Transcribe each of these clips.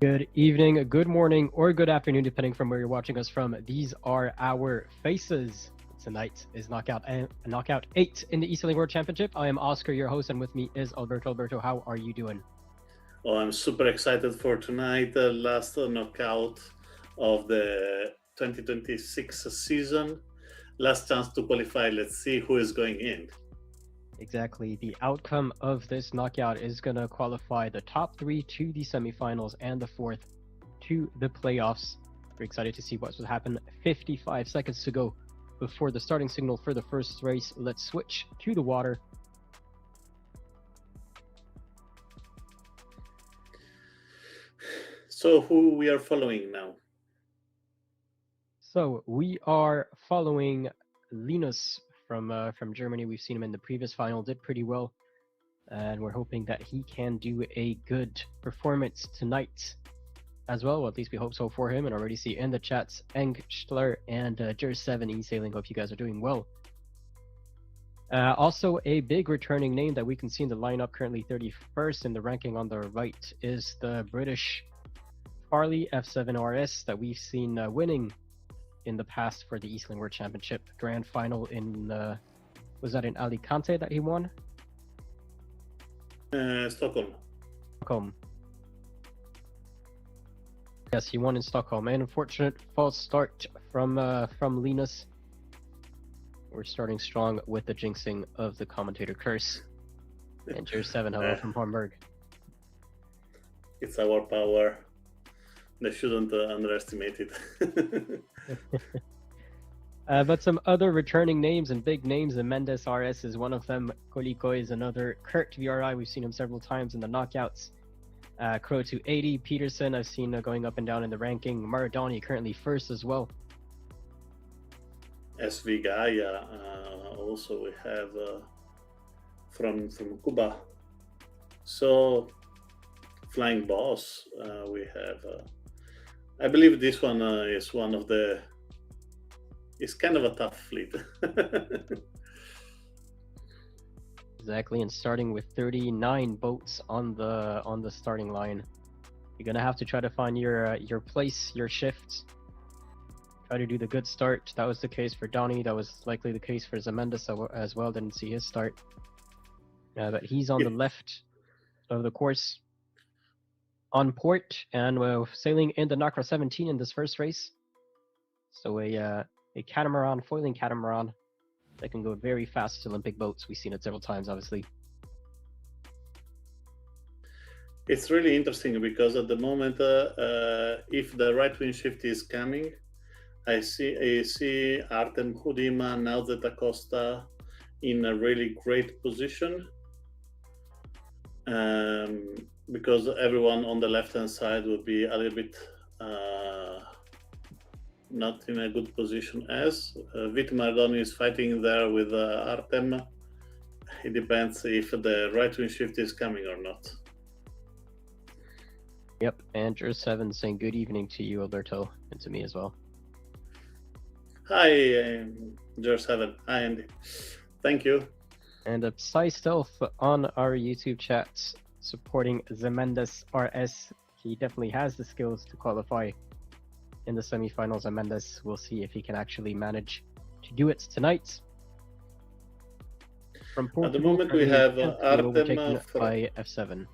Good evening, good morning, or good afternoon, depending from where you're watching us from. These are our faces. Tonight is Knockout 8 in the eSailing World Championship. I am Oscar, your host, and with me is Alberto. Alberto, how are you doing? Oh, I'm super excited for tonight, the last knockout of the 2026 season. Last chance to qualify. Let's see who is going in. Exactly. The outcome of this knockout is going to qualify the top three to the semifinals and the fourth to the playoffs. We're excited to see what's going to happen. 55 seconds to go before the starting signal for the first race. Let's switch to the water. So who we are following now? So we are following Linus from Germany. We've seen him in the previous final, did pretty well, and we're hoping that he can do a good performance tonight as well. At least we hope so for him. And already see in the chats Engstler and Jer7 eSailing. Hope you guys are doing well. Also, a big returning name that we can see in the lineup, currently 31st in the ranking on the right, is the British Farley F7RS that we've seen winning in the past for the eSailing World Championship Grand Final in, was that in Alicante that he won? Stockholm. Stockholm. Yes, he won in Stockholm. An unfortunate false start from Linus. We're starting strong with the jinxing of the commentator curse. And Jer7, hello from Hamburg. It's our power. They shouldn't underestimate it. But some other returning names and big names, the Mendes RS is one of them. Koliko is another. Kurt VRI, we've seen him several times in the knockouts. Crow 280, Peterson, I've seen going up and down in the ranking. Maradoni currently first as well. SV Gaia, also we have from Cuba. So Flying Boss, we have. I believe this one is one of the. It's kind of a tough fleet. Exactly, and starting with 39 boats on the starting line, you're gonna have to try to find your place, your shift. Try to do the good start. That was the case for Donny. That was likely the case for Zemendes as well. Didn't see his start, but he's on the left of the course, on port, and we're sailing in the Nakra 17 in this first race. So a catamaran, foiling catamaran that can go very fast. Olympic boats. We've seen it several times, obviously. It's really interesting because at the moment, if the right wing shift is coming, I see Artem Hudima, now that Acosta in a really great position. Because everyone on the left-hand side would be a little bit not in a good position as Vit Maradoni is fighting there with Artem. It depends if the right wing shift is coming or not. Yep, and Jer7 saying good evening to you, Alberto, and to me as well. Hi, Jer7. Hi, Andy. Thank you. And Psy Stealth on our YouTube chat supporting Zemendes RS. He definitely has the skills to qualify in the semifinals. Zemendes, we'll see if he can actually manage to do it tonight. From Portugal, at the moment we have Artem by F7. And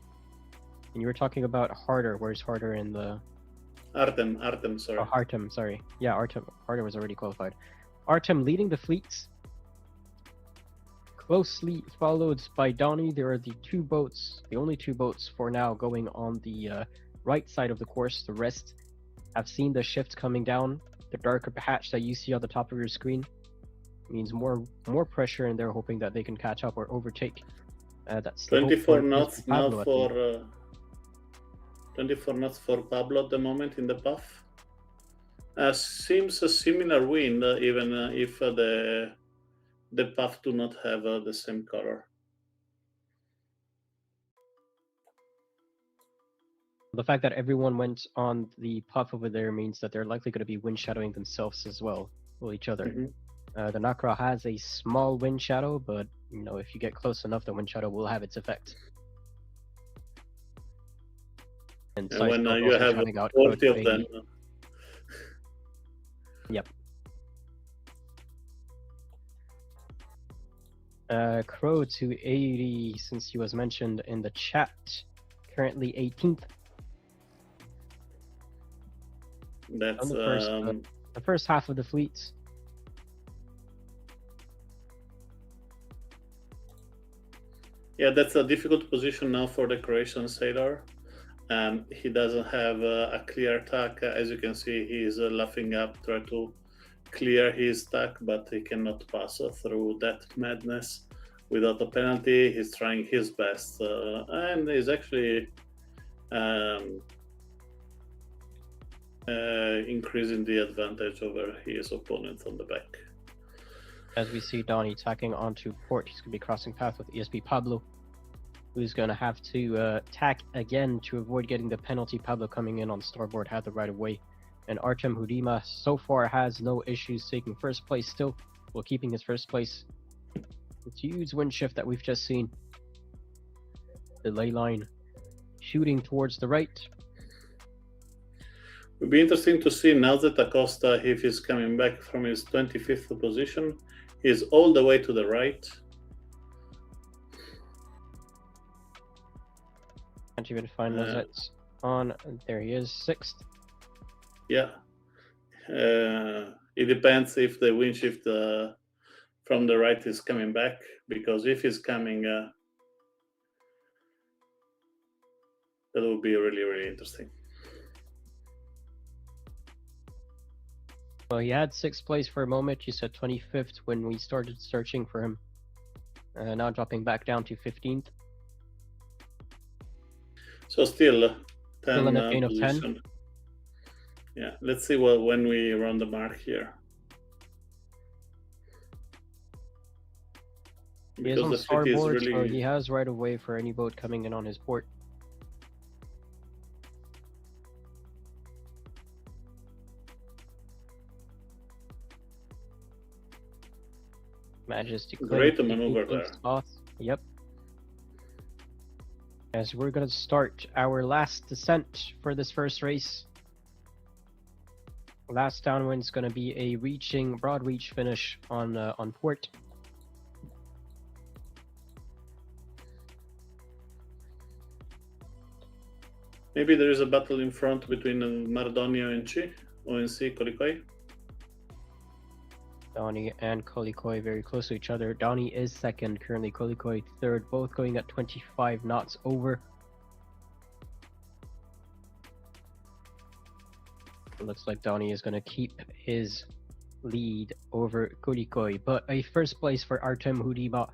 you were talking about Harder. Where's Harder in the... Artem, sorry. Oh, Artem, sorry. Yeah, Harder was already qualified. Artem leading the fleet. Closely followed by Donny. There are the only two boats for now going on the right side of the course. The rest have seen the shift coming down. The darker patch that you see on the top of your screen means more pressure, and they're hoping that they can catch up or overtake. That's 24 knots now for 24 knots for Pablo at the moment in the puff. Seems a similar wind, even if the puff do not have the same color. The fact that everyone went on the puff over there means that they're likely going to be wind shadowing themselves as well, or each other. Mm-hmm. The Nakra has a small wind shadow, but if you get close enough, the wind shadow will have its effect. And And when Seisdorf you also have shouting out 40 Crow of them, 280. Yep. Crow 280, since he was mentioned in the chat, currently 18th. that's On the first half of the fleet. yeah, that's a difficult position now for the Croatian sailor. He doesn't have a clear attack. As you can see, he's laughing up, try to clear his stack, but he cannot pass through that madness without a penalty. He's trying his best, and he's actually increasing the advantage over his opponent on the back. As we see Donnie tacking onto port, he's going to be crossing path with ESP Pablo, who's going to have to tack again to avoid getting the penalty. Pablo coming in on starboard had the right of way. And Artem Hudima so far has no issues taking first place still, while keeping his first place. It's a huge wind shift that we've just seen. The ley line shooting towards the right. It would be interesting to see now that Acosta, if he's coming back from his 25th position, he's all the way to the right. Can't even find Lozette on. There he is, 6th. Yeah. It depends if the wind shift from the right is coming back, because if he's coming, that will be really, really interesting. Well, he had 6th place for a moment. You said 25th when we started searching for him. Now dropping back down to 15th. So still 10 Still in a gain of position. 10. Yeah, let's see when we run the mark here. He is on starboard, so he has right of way for any boat coming in on his port. Manages to great maneuver there. Spots. Yep. As we're going to start our last descent for this first race. Last downwind is going to be a broad reach finish on port. Maybe there is a battle in front between Mardonio and ONC Kolikoi. Donnie and Kolikoi very close to each other. Donnie is 2nd, currently Kolikoi 3rd, both going at 25 knots over. It looks like Donnie is going to keep his lead over Kolikoi, but a first place for Artem Hudima.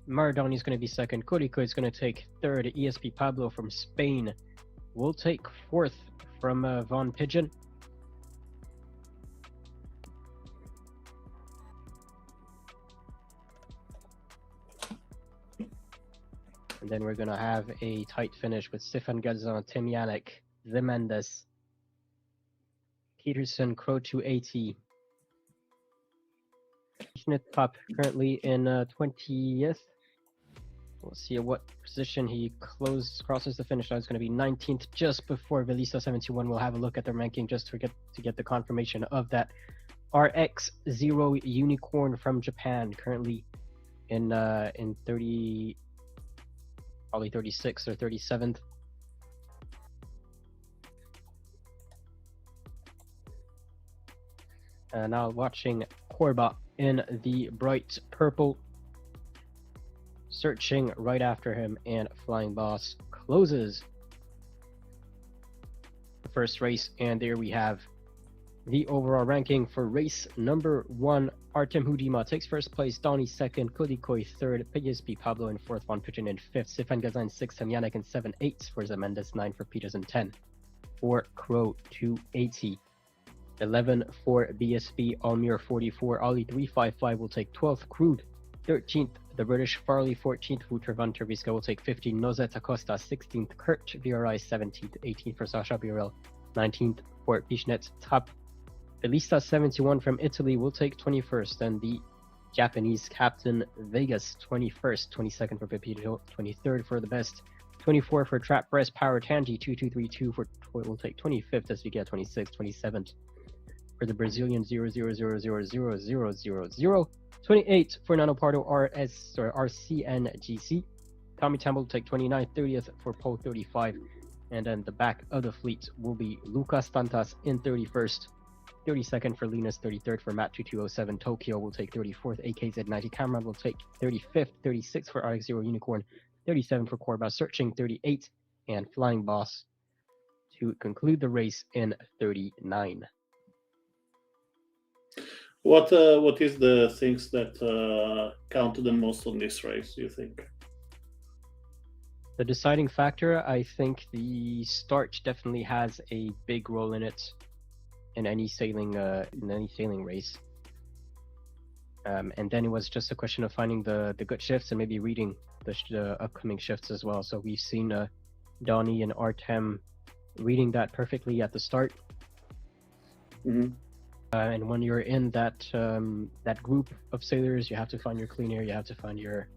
Maradoni is going to be 2nd. Kolikoi is going to take 3rd. ESP Pablo from Spain will take 4th from Von Pigeon. And then we're going to have a tight finish with Stefan Gazan, Tim Yannick, Zemendes, Peterson, Crow 280. Top currently in 20th. We'll see at what position he crosses the finish line. It's going to be 19th, just before Velista 71. We'll have a look at their ranking just to get the confirmation of that. RX0 Unicorn from Japan, currently in 30, probably 36th or 37th. Now watching Korba in the bright purple, searching right after him, and Flying Boss closes the first race. And there we have the overall ranking for race number 1. Artem Hudima takes first place, Donnie 2nd, Kolikoi 3rd, PSP Pablo in 4th, Von Pigeon in 5th, Stefan Gazan 6th, Yannick in 7, 8 for Zemendes, 9 for Peterson, 10 for Crow 280. 11 for BSB, Almir 44, Ollie 355 will take 12th, Crude 13th, the British Farley 14th, Wouter van Terviska will take 15th, Nozet Acosta 16th, Kurt VRI 17th, 18th for Sasha Birel, 19th for Pishnet Top, Velista 71 from Italy will take 21st, and the Japanese captain Vegas 21st, 22nd for Pepito, 23rd for the best 24 for Trap Breast Power Tangi, 2232 for will take 25th as we get 26th, 27th for the Brazilian 000000000. 28 for Nanopardo RS or RCNGC. Tommy Temple will take 29th, 30th for Pole 35. And then the back of the fleet will be Lucas Tantas in 31st. 32nd for Linus, 33rd for Matt 2207. Tokyo will take 34th. AKZ90 Cameron will take 35th. 36th for RX0 Unicorn. 37 for Corba Searching, 38. And Flying Boss to conclude the race in 39. What is the things that count the most on this race, do you think? The deciding factor, I think the start definitely has a big role in it in any sailing race. And then it was just a question of finding the good shifts and maybe reading the upcoming shifts as well. So we've seen Donnie and Artem reading that perfectly at the start. Mm-hmm. And when you're in that that group of sailors, you have to find your clean air, you have to find your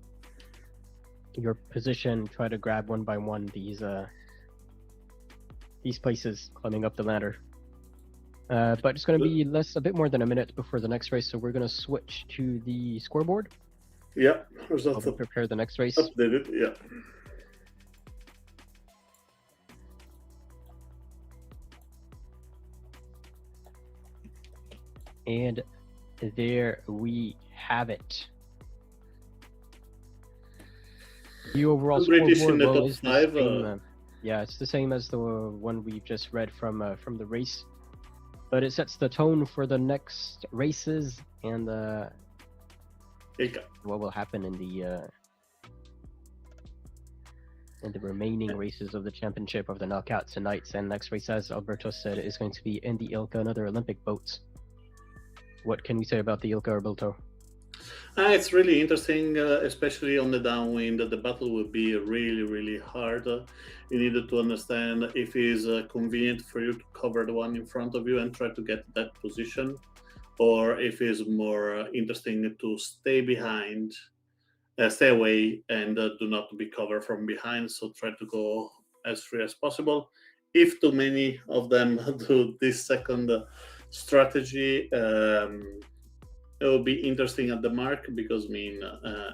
position, try to grab one by one these places climbing up the ladder. But it's going to be a bit more than a minute before the next race, so we're going to switch to the scoreboard. Yeah, I'll prepare the next race. Updated, yeah. And there we have it. The overall scoreboard is the same, yeah, it's the same as the one we've just read from the race, but it sets the tone for the next races and what will happen in the remaining races of the championship of the knockouts tonight. And next race, as Alberto said, is going to be in the Ilka, another Olympic boat. What can we say about the Ilka, Alberto? It's really interesting, especially on the downwind. The battle will be really, really hard. You needed to understand if it is convenient for you to cover the one in front of you and try to get that position, or if it's more interesting to stay behind, stay away, and do not be covered from behind. So try to go as free as possible. If too many of them do this second strategy, it will be interesting at the mark, because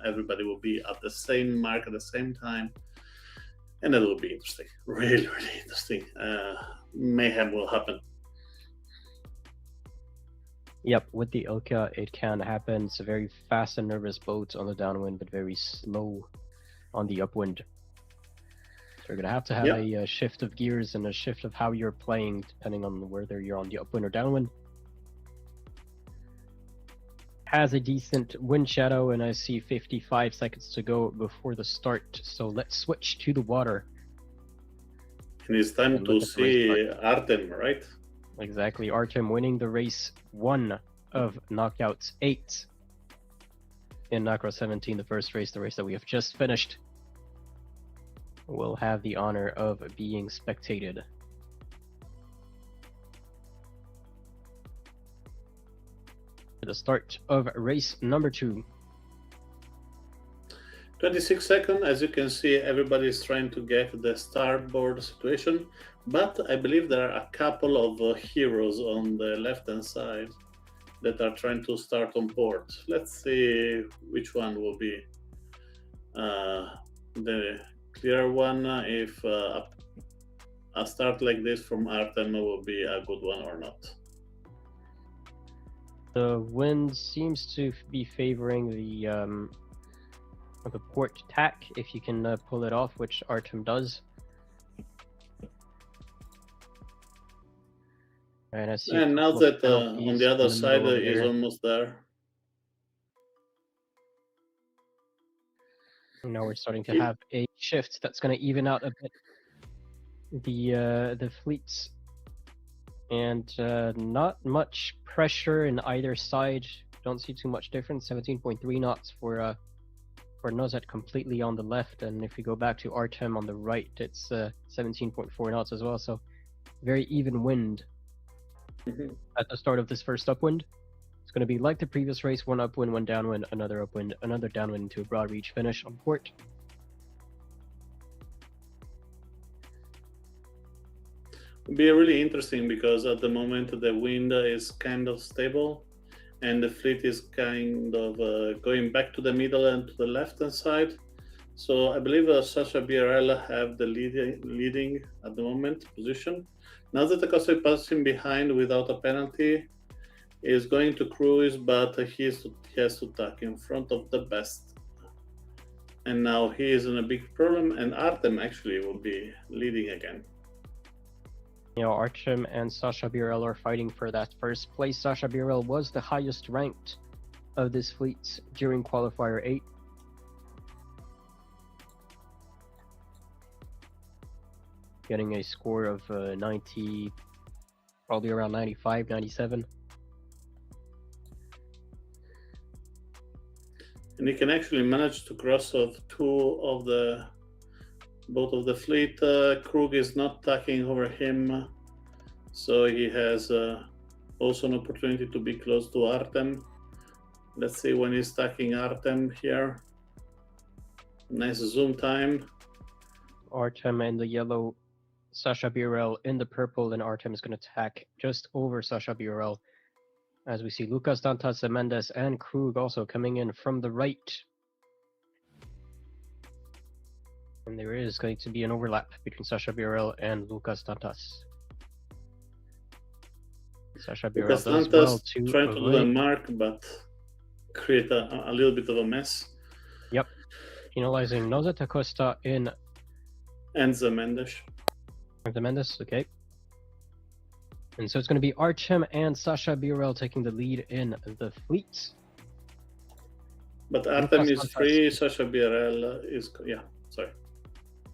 everybody will be at the same mark at the same time, and it will be interesting, really, really interesting. Mayhem will happen. Yep, with the Ilka, it can happen. It's a very fast and nervous boat on the downwind, but very slow on the upwind. So you're gonna have to have a shift of gears and a shift of how you're playing, depending on whether you're on the upwind or downwind. Has a decent wind shadow, and I see 55 seconds to go before the start. So let's switch to the water. And it's time to see Artem, right? Exactly, Artem winning the race 1 of knockouts 8 in Knockout 17, the first race, the race that we have just finished. Will have the honor of being spectated. The start of race number 2. 26 seconds. As you can see, everybody is trying to get the starboard situation, but I believe there are a couple of heroes on the left-hand side that are trying to start on port. Let's see which one will be the clear one. If a start like this from Artem will be a good one or not. The wind seems to be favoring the port tack, if you can pull it off, which Artem does. And I see. And now that on the other side is almost there. Now we're starting to have a shift that's going to even out a bit the fleets. And not much pressure in either side. Don't see too much difference. 17.3 knots for Nozet completely on the left, and if we go back to Artem on the right, it's 17.4 knots as well. So very even wind at the start of this first upwind. It's going to be like the previous race: one upwind, one downwind, another upwind, another downwind to a broad reach finish on port. Be really interesting because at the moment the wind is kind of stable, and the fleet is kind of going back to the middle and to the left hand side. So I believe Sasha BRL have the leading at the moment position. Now that Acosta is passing behind without a penalty, he is going to cruise, but he has to tuck in front of the best. And now he is in a big problem, and Artem actually will be leading again. You know, Artem and Sasha Birel are fighting for that first place. Sasha Birel was the highest ranked of this fleet during qualifier 8. Getting a score of 90, probably around 95, 97. And he can actually manage to cross off both of the fleet. Krug is not tacking over him, so he has also an opportunity to be close to Artem. Let's see when he's tacking Artem here. Nice zoom time. Artem in the yellow, Sasha Birel in the purple, and Artem is going to tack just over Sasha Birel. As we see Lucas Dantas, Mendes, and Krug also coming in from the right. And there is going to be an overlap between Sasha Birel and Lucas Dantas. Sasha Birel Lucas does Dantas well to trying to do the avoid. mark, but create a little bit of a mess. Yep. Penalizing Nozet Acosta in And the Mendes. the Mendes, okay. And so it's going to be Artem and Sasha Birel taking the lead in the fleet. But Artem Lucas is Dantas. free, Sasha BRL is, yeah, sorry.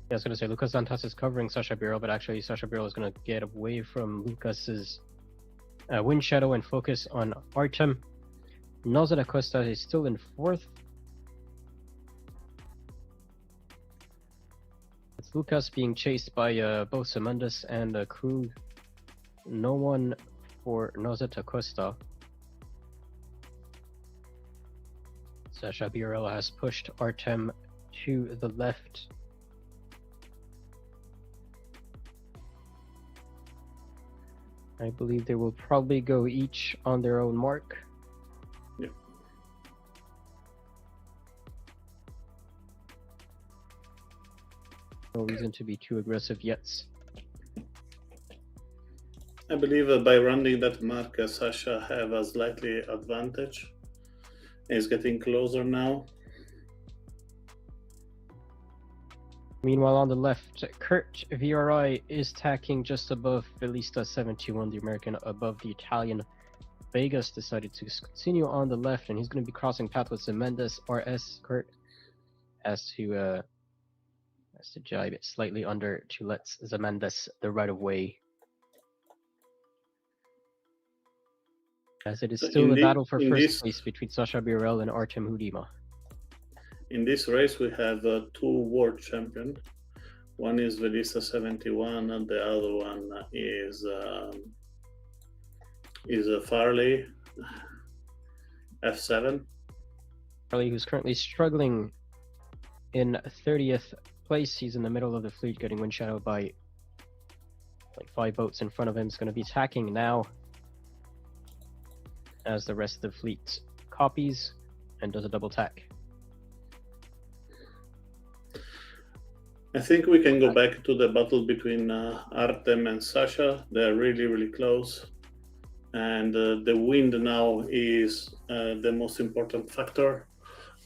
Yeah, I was going to say Lucas Dantas is covering Sasha Birel, but actually Sasha Birel is going to get away from Lucas's wind shadow and focus on Artem. Nozet Acosta is still in 4th. It's Lucas being chased by both Mendes and Krug. No one for Nozet Acosta. Sasha Birel has pushed Artem to the left. I believe they will probably go each on their own mark. Yeah. No reason to be too aggressive yet. I believe by running that mark, Sasha have a slightly advantage. He's getting closer now. Meanwhile, on the left, Kurt VRI is tacking just above Velista 71, the American, above the Italian. Vegas decided to continue on the left, and he's going to be crossing path with Mendes. RS Kurt has to jibe it slightly under to let Zemendes the right of way. As it is So still a battle for first this, place between Sasha Birel and Artem Hudima. In this race, we have two world champions. One is Velista 71, and the other one is Farley F7. Farley, who's currently struggling in 30th place. He's in the middle of the fleet, getting wind shadowed by like 5 boats in front of him. He's going to be attacking now as the rest of the fleet copies and does a double tack. I think we can go back to the battle between Artem and Sasha. They're really, really close. And the wind now is the most important factor.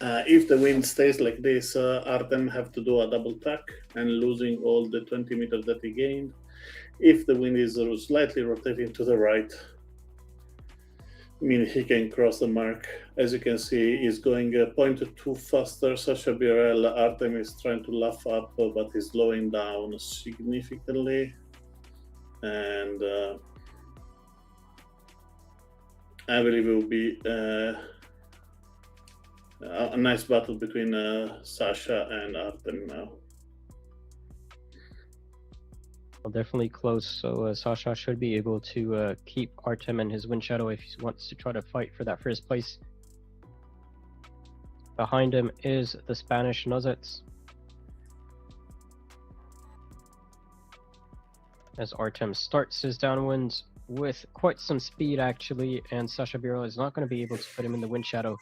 If the wind stays like this, Artem have to do a double tack and losing all the 20 meters that he gained. If the wind is slightly rotating to the right, I mean, he can cross the mark. As you can see, he's going 0.2 faster. Sasha Birel, Artem is trying to laugh up, but he's slowing down significantly. And I believe it will be a nice battle between Sasha and Artem now. Well, definitely close, so Sasha should be able to keep Artem in his wind shadow if he wants to try to fight for that first place. Behind him is the Spanish Nozets. as Artem starts his downwind with quite some speed actually, and Sasha Birol is not going to be able to put him in the wind shadow.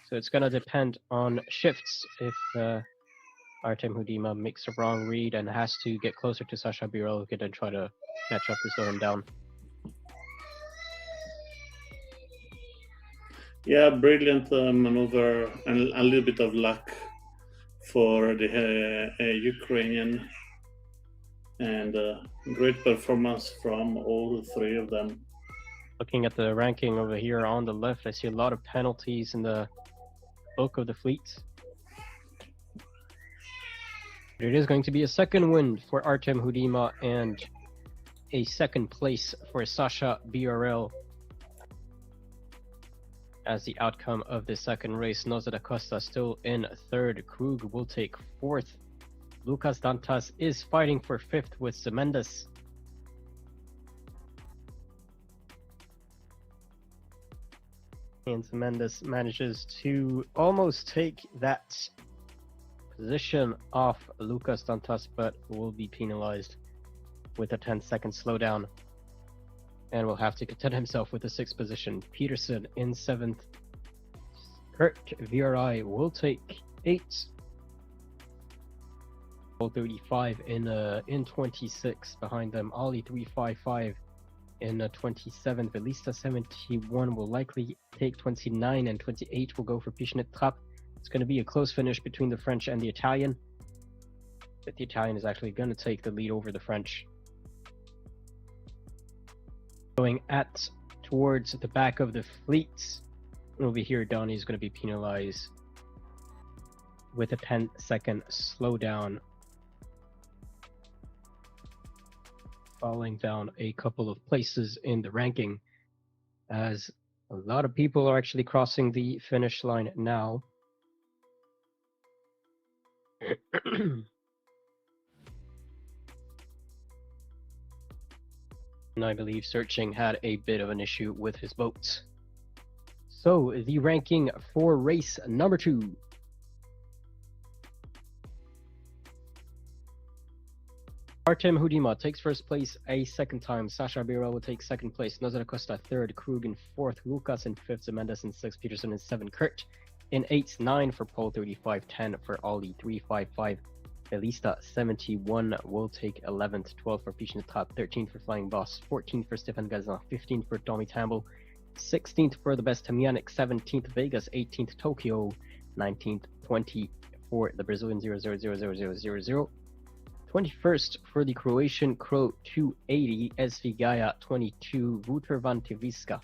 So it's going to depend on shifts if Artem Hudima makes a wrong read and has to get closer to Sasha Birol, who can then try to catch up to slow him down. Yeah, brilliant maneuver and a little bit of luck for the Ukrainian, and great performance from all three of them. Looking at the ranking over here on the left, I see a lot of penalties in the bulk of the fleet. But it is going to be a second win for Artem Hudima and a second place for Sasha BRL. As the outcome of the second race, Noza da Costa still in third. Krug will take fourth. Lucas Dantas is fighting for fifth with Zemendas. And Zemendas manages to almost take that position off Lucas Dantas, but will be penalized with a 10-second slowdown and will have to content himself with the 6th position. Peterson in 7th. Kurt VRI will take 8th. 35 in 26. Behind them, Ollie 355 in 27th. Velista 71 will likely take 29, and 28 will go for Pichnet Trapp. It's going to be a close finish between the French and the Italian, but the Italian is actually going to take the lead over the French. Going towards the back of the fleet, over here Donnie is going to be penalized with a 10-second slowdown, falling down a couple of places in the ranking, as a lot of people are actually crossing the finish line now. And I believe Searching had a bit of an issue with his boat. So the ranking for race number 2. Artem Hudima takes first place a second time. Sasha Birol will take second place. Noza da Costa third. Krug in fourth. Lucas in fifth. Zemendas in sixth. Peterson in seventh. Kurt in eighth. 9 for Paul 35. 10 for Ollie 355. Elista 71 will take 11th, 12 for Pichnet Trapp, 13 for Flying Boss, 14 for Stefan Gazan, 15 for Tommy Tamble, 16th for the best Tamianic, 17th Vegas, 18th Tokyo, 19th 20 for the Brazilian 000000, 21st for the Croatian Crow 280, SV Gaia 22, Wouter van Teviska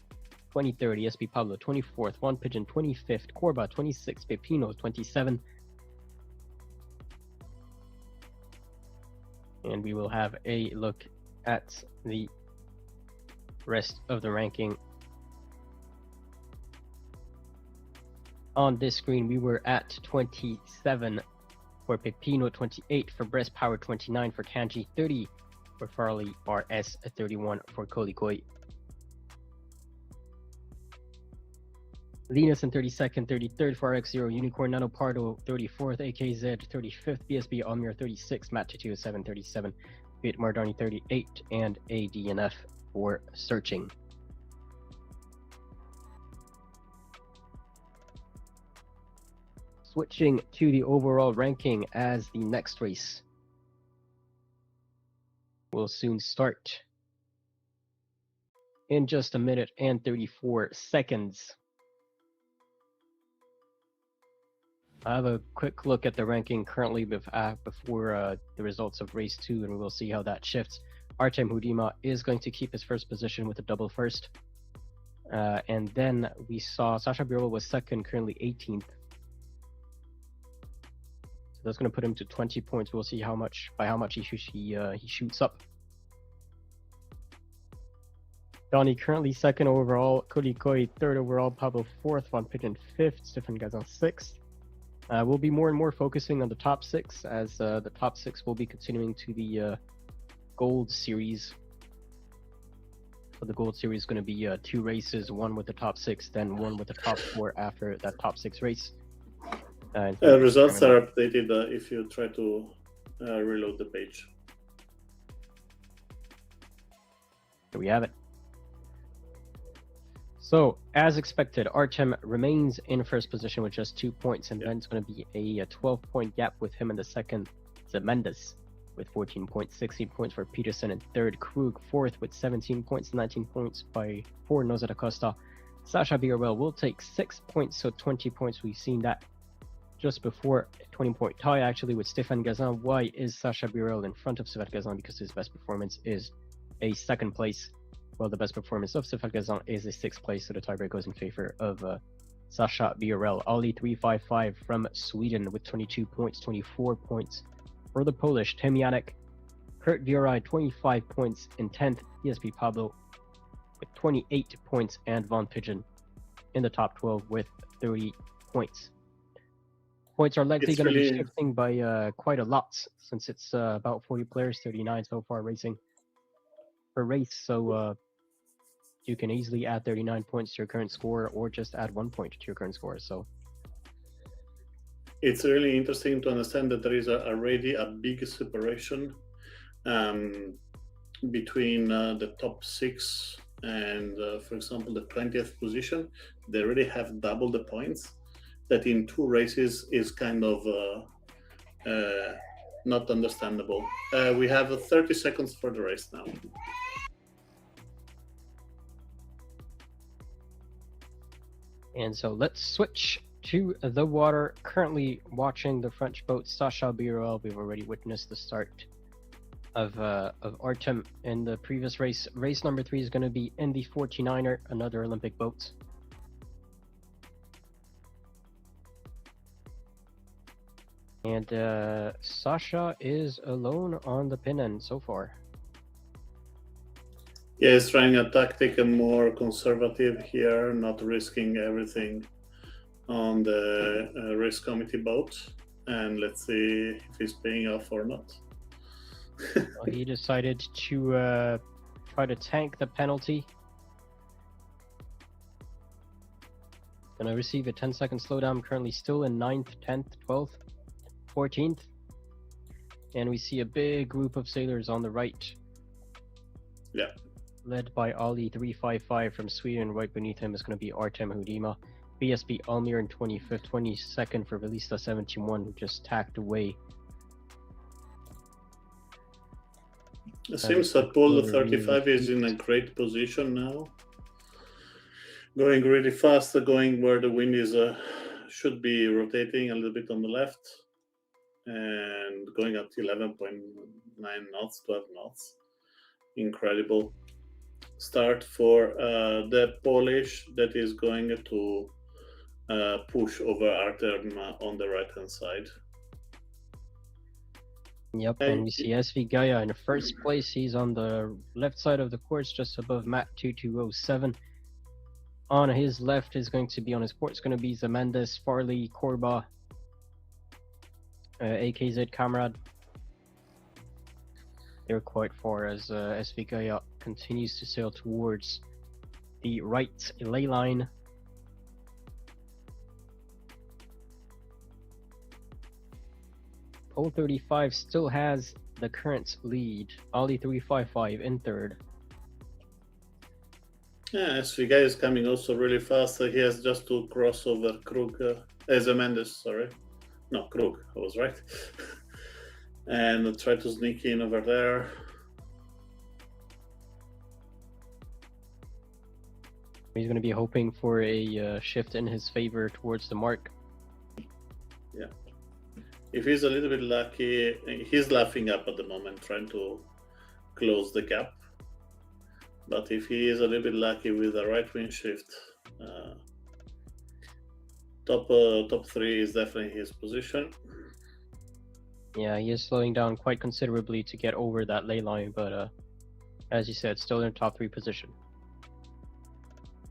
2030, SP Pablo 24th, Juan Pigeon 25th, Corba 26th, Pepino 27. And we will have a look at the rest of the ranking. On this screen, we were at 27 for Pepino, 28 for Breast Power, 29 for Kanji, 30 for Farley RS, 31 for Kolikoi. Linus in 32nd, 33rd for RX0, Unicorn Nano Pardo, 34th, AKZ, 35th, BSB Almir, 36th, Matt Tatu, 737, Viet Mardani, 38, and a DNF for Searching. Switching to the overall ranking as the next race will soon start in just a minute and 34 seconds. I have a quick look at the ranking currently before the results of race 2, and we will see how that shifts. Artem Hudima is going to keep his first position with a double first. And then we saw Sasha Birol was second, currently 18th. So that's going to put him to 20 points. We'll see by how much he shoots up. Donnie currently second overall, Kolikoi third overall, Pablo fourth, Van Pitten fifth, Stefan Gazan sixth. We'll be more and more focusing on the top 6, as the top 6 will be continuing to the Gold Series. So the Gold Series is going to be 2 races, one with the top 6, then one with the top 4 after that top 6 race. Results are updated if you try to reload the page. Here we have it. So, as expected, Artem remains in first position with just 2 points, and then it's going to be a 12-point gap with him in the second. Zemendes with 14 points, 16 points for Peterson in third. Krug fourth with 17 points, 19 points for Noza da Costa. Sasha Birwell will take 6 points, so 20 points. We've seen that just before a 20-point tie, actually, with Stéphane Gazan. Why is Sasha Birwell in front of Stéphane Gazan? Because his best performance is a second place. Well, the best performance of Stéphane Gazan is a sixth place, so the tiebreak goes in favor of Sasha Birwell. Ali 355 from Sweden with 22 points, 24 points for the Polish. Tim Janek, Kurt Vioraj 25 points in 10th. PSP Pablo with 28 points, and Von Pigeon in the top 12 with 30 points. Points are likely going to be shifting by quite a lot, since it's about 40 players, 39 so far racing per race. So you can easily add 39 points to your current score, or just add 1 point to your current score. So it's really interesting to understand that there is already a big separation between the top 6 and, for example, the 20th position. They already have double the points. That in 2 races is kind of not understandable. We have 30 seconds for the race now. And so let's switch to the water. Currently watching the French boat Sasha Birwell. We've already witnessed the start of Artem in the previous race. Race number 3 is going to be in the 49er, another Olympic boat. And Sasha is alone on the pin end so far. Yeah, he's trying a tactic and more conservative here, not risking everything on the race committee boat. And let's see if he's paying off or not. Well, he decided to try to tank the penalty. Gonna receive a 10-second slowdown. Currently still in 9th, 10th, 12th, 14th. And we see a big group of sailors on the right. Yeah. Led by Ali 355 from Sweden. Right beneath him is going to be Artem Hudima. BSB Almir in 25th, 22nd for Velista 71, who just tacked away. It seems that Paul 35 is in a great position now. Going really fast, going where the wind is should be rotating a little bit on the left, and going up to 11.9 knots, 12 knots. Incredible start for the Polish that is going to push over Artem on the right hand side. Yep, and we see SV Gaia in first place. He's on the left side of the course, just above Matt 2207. On his left is going to be, on his port, it's going to be Zemendes, Farley, Korba, AKZ Kamrad. They're quite far as SV Gaia continues to sail towards the right ley line. Pole 35 still has the current lead. Ali 355 in third. Yeah, SV Gaia is coming also really fast. He has just to cross over Krug, Zemendes, sorry. No, Krug, I was right. And try to sneak in over there. He's going to be hoping for a shift in his favor towards the mark. Yeah. If he's a little bit lucky, he's laughing up at the moment, trying to close the gap. But if he is a little bit lucky with the right wind shift, top 3 is definitely his position. Yeah, he is slowing down quite considerably to get over that ley line, but as you said, still in top 3 position.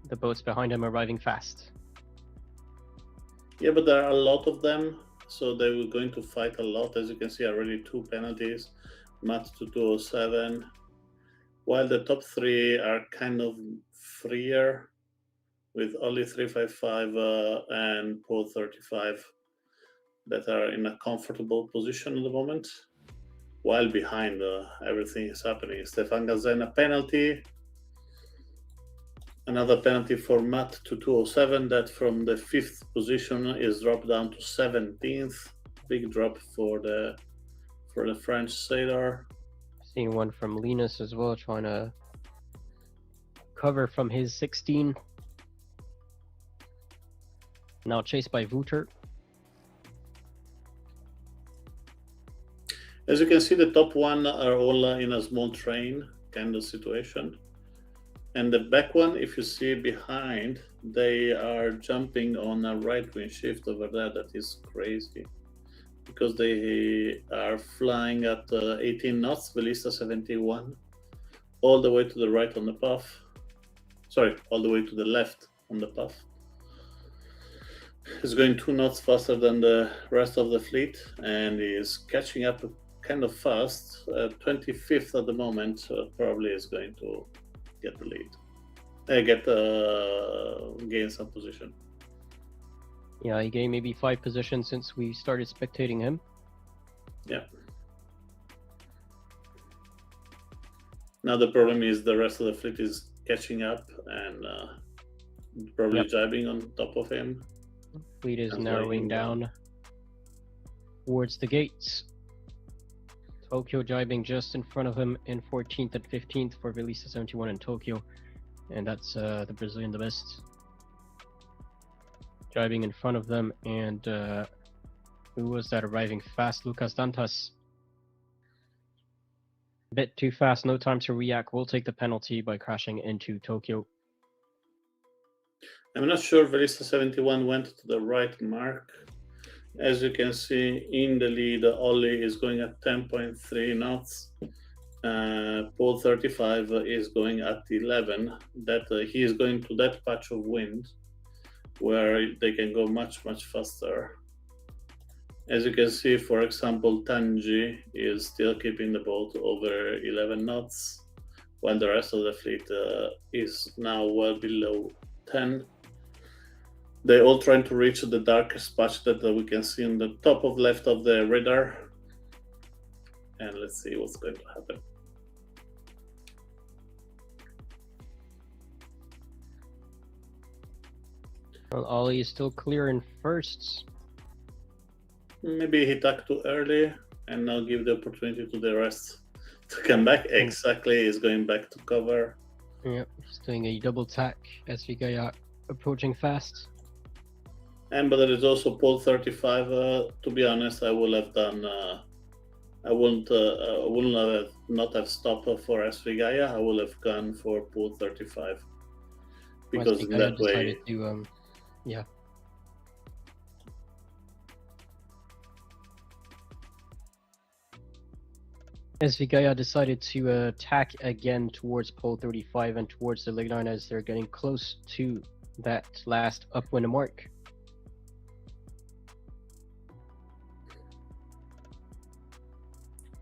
The boats behind him arriving fast. Yeah, but there are a lot of them, so they were going to fight a lot. As you can see, already 2 penalties, Matt 2207, while the top 3 are kind of freer, with only 355 and Paul 35 that are in a comfortable position at the moment, while behind everything is happening. Stéphane Gazan a penalty, Another penalty for Matt to 207, that from the 5th position is dropped down to 17th. Big drop for the French sailor. Seeing one from Linus as well, trying to cover from his 16. Now chased by Wouter. As you can see, the top one are all in a small train kind of situation. And the back one, if you see behind, they are jumping on a right wing shift over there. That is crazy. Because they are flying at 18 knots, Velista 71, all the way to the right on the path. Sorry, all the way to the left on the path. He's going 2 knots faster than the rest of the fleet and is catching up kind of fast. 25th at the moment, probably is going to get the lead. Gain some position. Yeah, he gained maybe 5 positions since we started spectating him. Yeah. Now the problem is the rest of the fleet is catching up and probably jibing on top of him. Fleet is narrowing down towards the gates. Tokyo jibing just in front of him in 14th and 15th for Velista 71 in Tokyo. And that's the Brazilian the best. Driving in front of them, and who was that arriving fast? Lucas Dantas. A bit too fast, no time to react. We'll take the penalty by crashing into Tokyo. I'm not sure Velista 71 went to the right mark. As you can see in the lead, Ollie is going at 10.3 knots. Paul 35 is going at 11. That he is going to that patch of wind where they can go much faster. As you can see, for example, Tanji is still keeping the boat over 11 knots, while the rest of the fleet is now well below 10. They're all trying to reach the darkest patch that we can see on the top of left of the radar. And let's see what's going to happen. Well, Ollie is still clear in first. Maybe he tacked too early and now give the opportunity to the rest to come back. Exactly, he's going back to cover. Yep, he's doing a double tack as we go approaching fast. And but there is also Paul 35. To be honest, I would have done. I wouldn't have not have stopped for SV Gaia. I would have gone for Pool 35 because in that way. To, yeah. SV Gaia decided to attack again towards Pole 35 and towards the Lightline as they're getting close to that last upwind mark.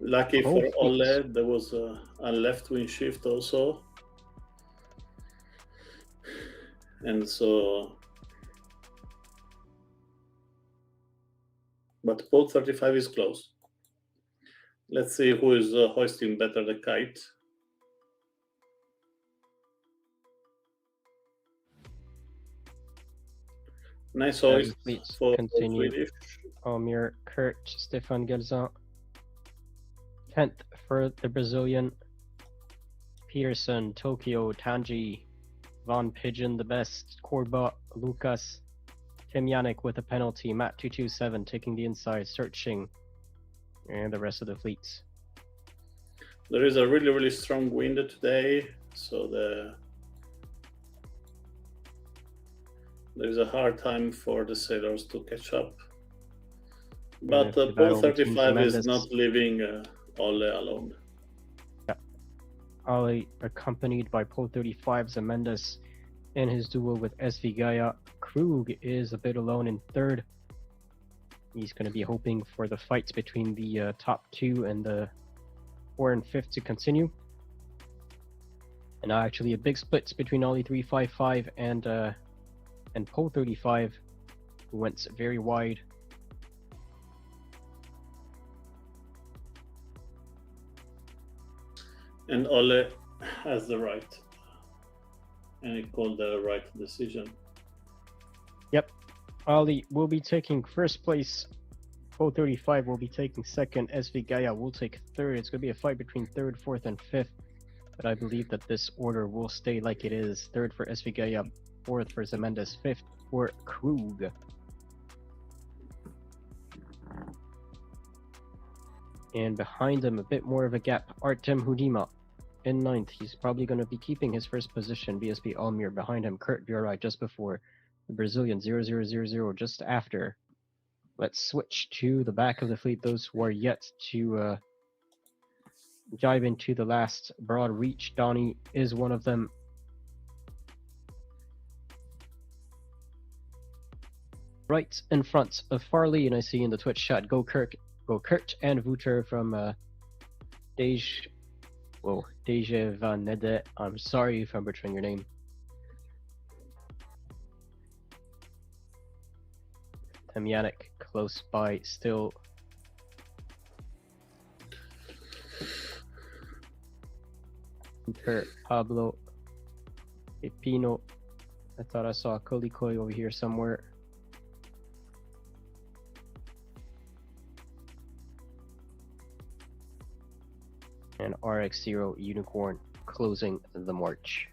Lucky for Ole, there was a left wing shift also. And so, but Pole 35 is close. Let's see who is hoisting better the kite. Nice hoist for Swedish. Amir, Kurt, Stefan Gelzan. 10th for the Brazilian. Peterson, Tokyo, Tanji, Von Pigeon, the best. Corba, Lucas, Tim Yannick with a penalty. Matt 227 taking the inside, searching, and the rest of the fleets. There is a really strong wind today, so there's a hard time for the sailors to catch up. But Paul 35 is not leaving Ole alone. Yeah. Ole accompanied by Paul 35, Zemendes in his duel with SV Gaia. Krug is a bit alone in third. He's going to be hoping for the fights between the top two and the 4th and 5th to continue. And actually a big split between Ollie 355 and Pole 35, who went very wide. And Ole has the right. and he called the right decision. Yep. Ali will be taking first place. 035 will be taking second. SV Gaia will take third. It's going to be a fight between third, fourth, and fifth. But I believe that this order will stay like it is. Third for SV Gaia, fourth for Zemendes, fifth for Krug. And behind him, a bit more of a gap, Artem Hudima in ninth. He's probably going to be keeping his first position. BSB Almir behind him, Kurt Burai just before. The Brazilian 0000 just after. Let's switch to the back of the fleet, those who are yet to dive into the last broad reach. Donnie is one of them. Right in front of Farley, and I see in the Twitch chat, go Kurt and Wouter from Deja Van Nede. I'm sorry if I'm butchering your name. Temyanik close by still. Pablo Pepino. I thought I saw Kolikoi over here somewhere. And RX0 Unicorn closing the march.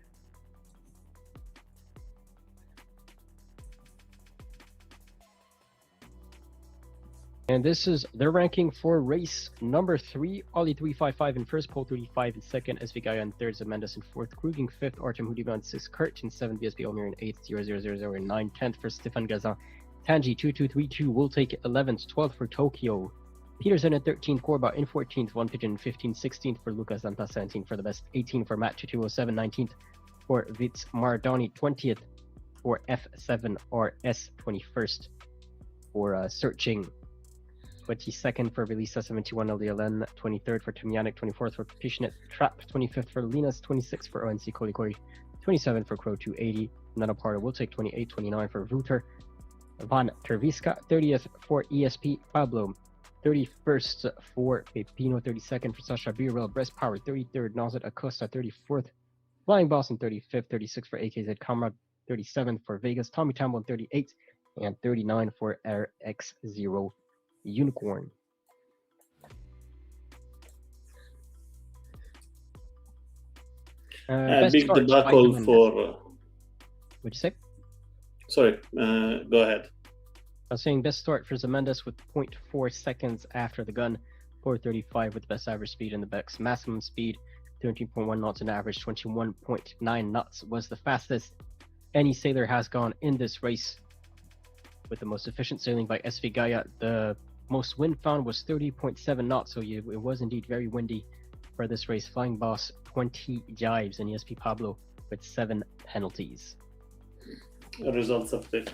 And this is the ranking for race number 3. Ollie 355 in first, Pole 35 in second, SV Gaia in third, Zemendes in fourth, Kruging fifth, Artem Hudiba in sixth, Kurt in seventh, BSB Olmir in eighth, 0000 in ninth, 10th for Stefan Gazan, Tanji 2232 will take 11th, 12th for Tokyo, Peterson in 13th, Korba in 14th, One Pigeon in 15th, 16th for Lucas Zanta, 17th for the best, 18th for Matt 2207, 19th for Vitz Mardani, 20th for F7RS, 21st for Searching, 22nd for Velisa 71 LDLN, 23rd for Temyanik, 24th for Pishnet Trap, 25th for Linas, 26th for ONC Kolikori, 27th for Crow 280, Nanoparta will take 28, 29 for Wouter, Van Terviska, 30th for ESP Pablo, 31st for Pepino, 32nd for Sasha Birel, Breast Power, 33rd Nazet Acosta, 34th Flying Boss, and 35th, 36th for AKZ Comrade, 37th for Vegas, Tommy Tambo, 38th, and 39 for RX0 Unicorn. Big debacle for. What'd you say? Sorry, go ahead. I was saying best start for Zemendes with 0.4 seconds after the gun, 435 with the best average speed and the best maximum speed, 13.1 knots on average, 21.9 knots was the fastest any sailor has gone in this race. With the most efficient sailing by SV Gaia, the most wind found was 30.7 knots, so it was indeed very windy for this race. Flying Boss 20 jives and ESP Pablo with 7 penalties. Results of it.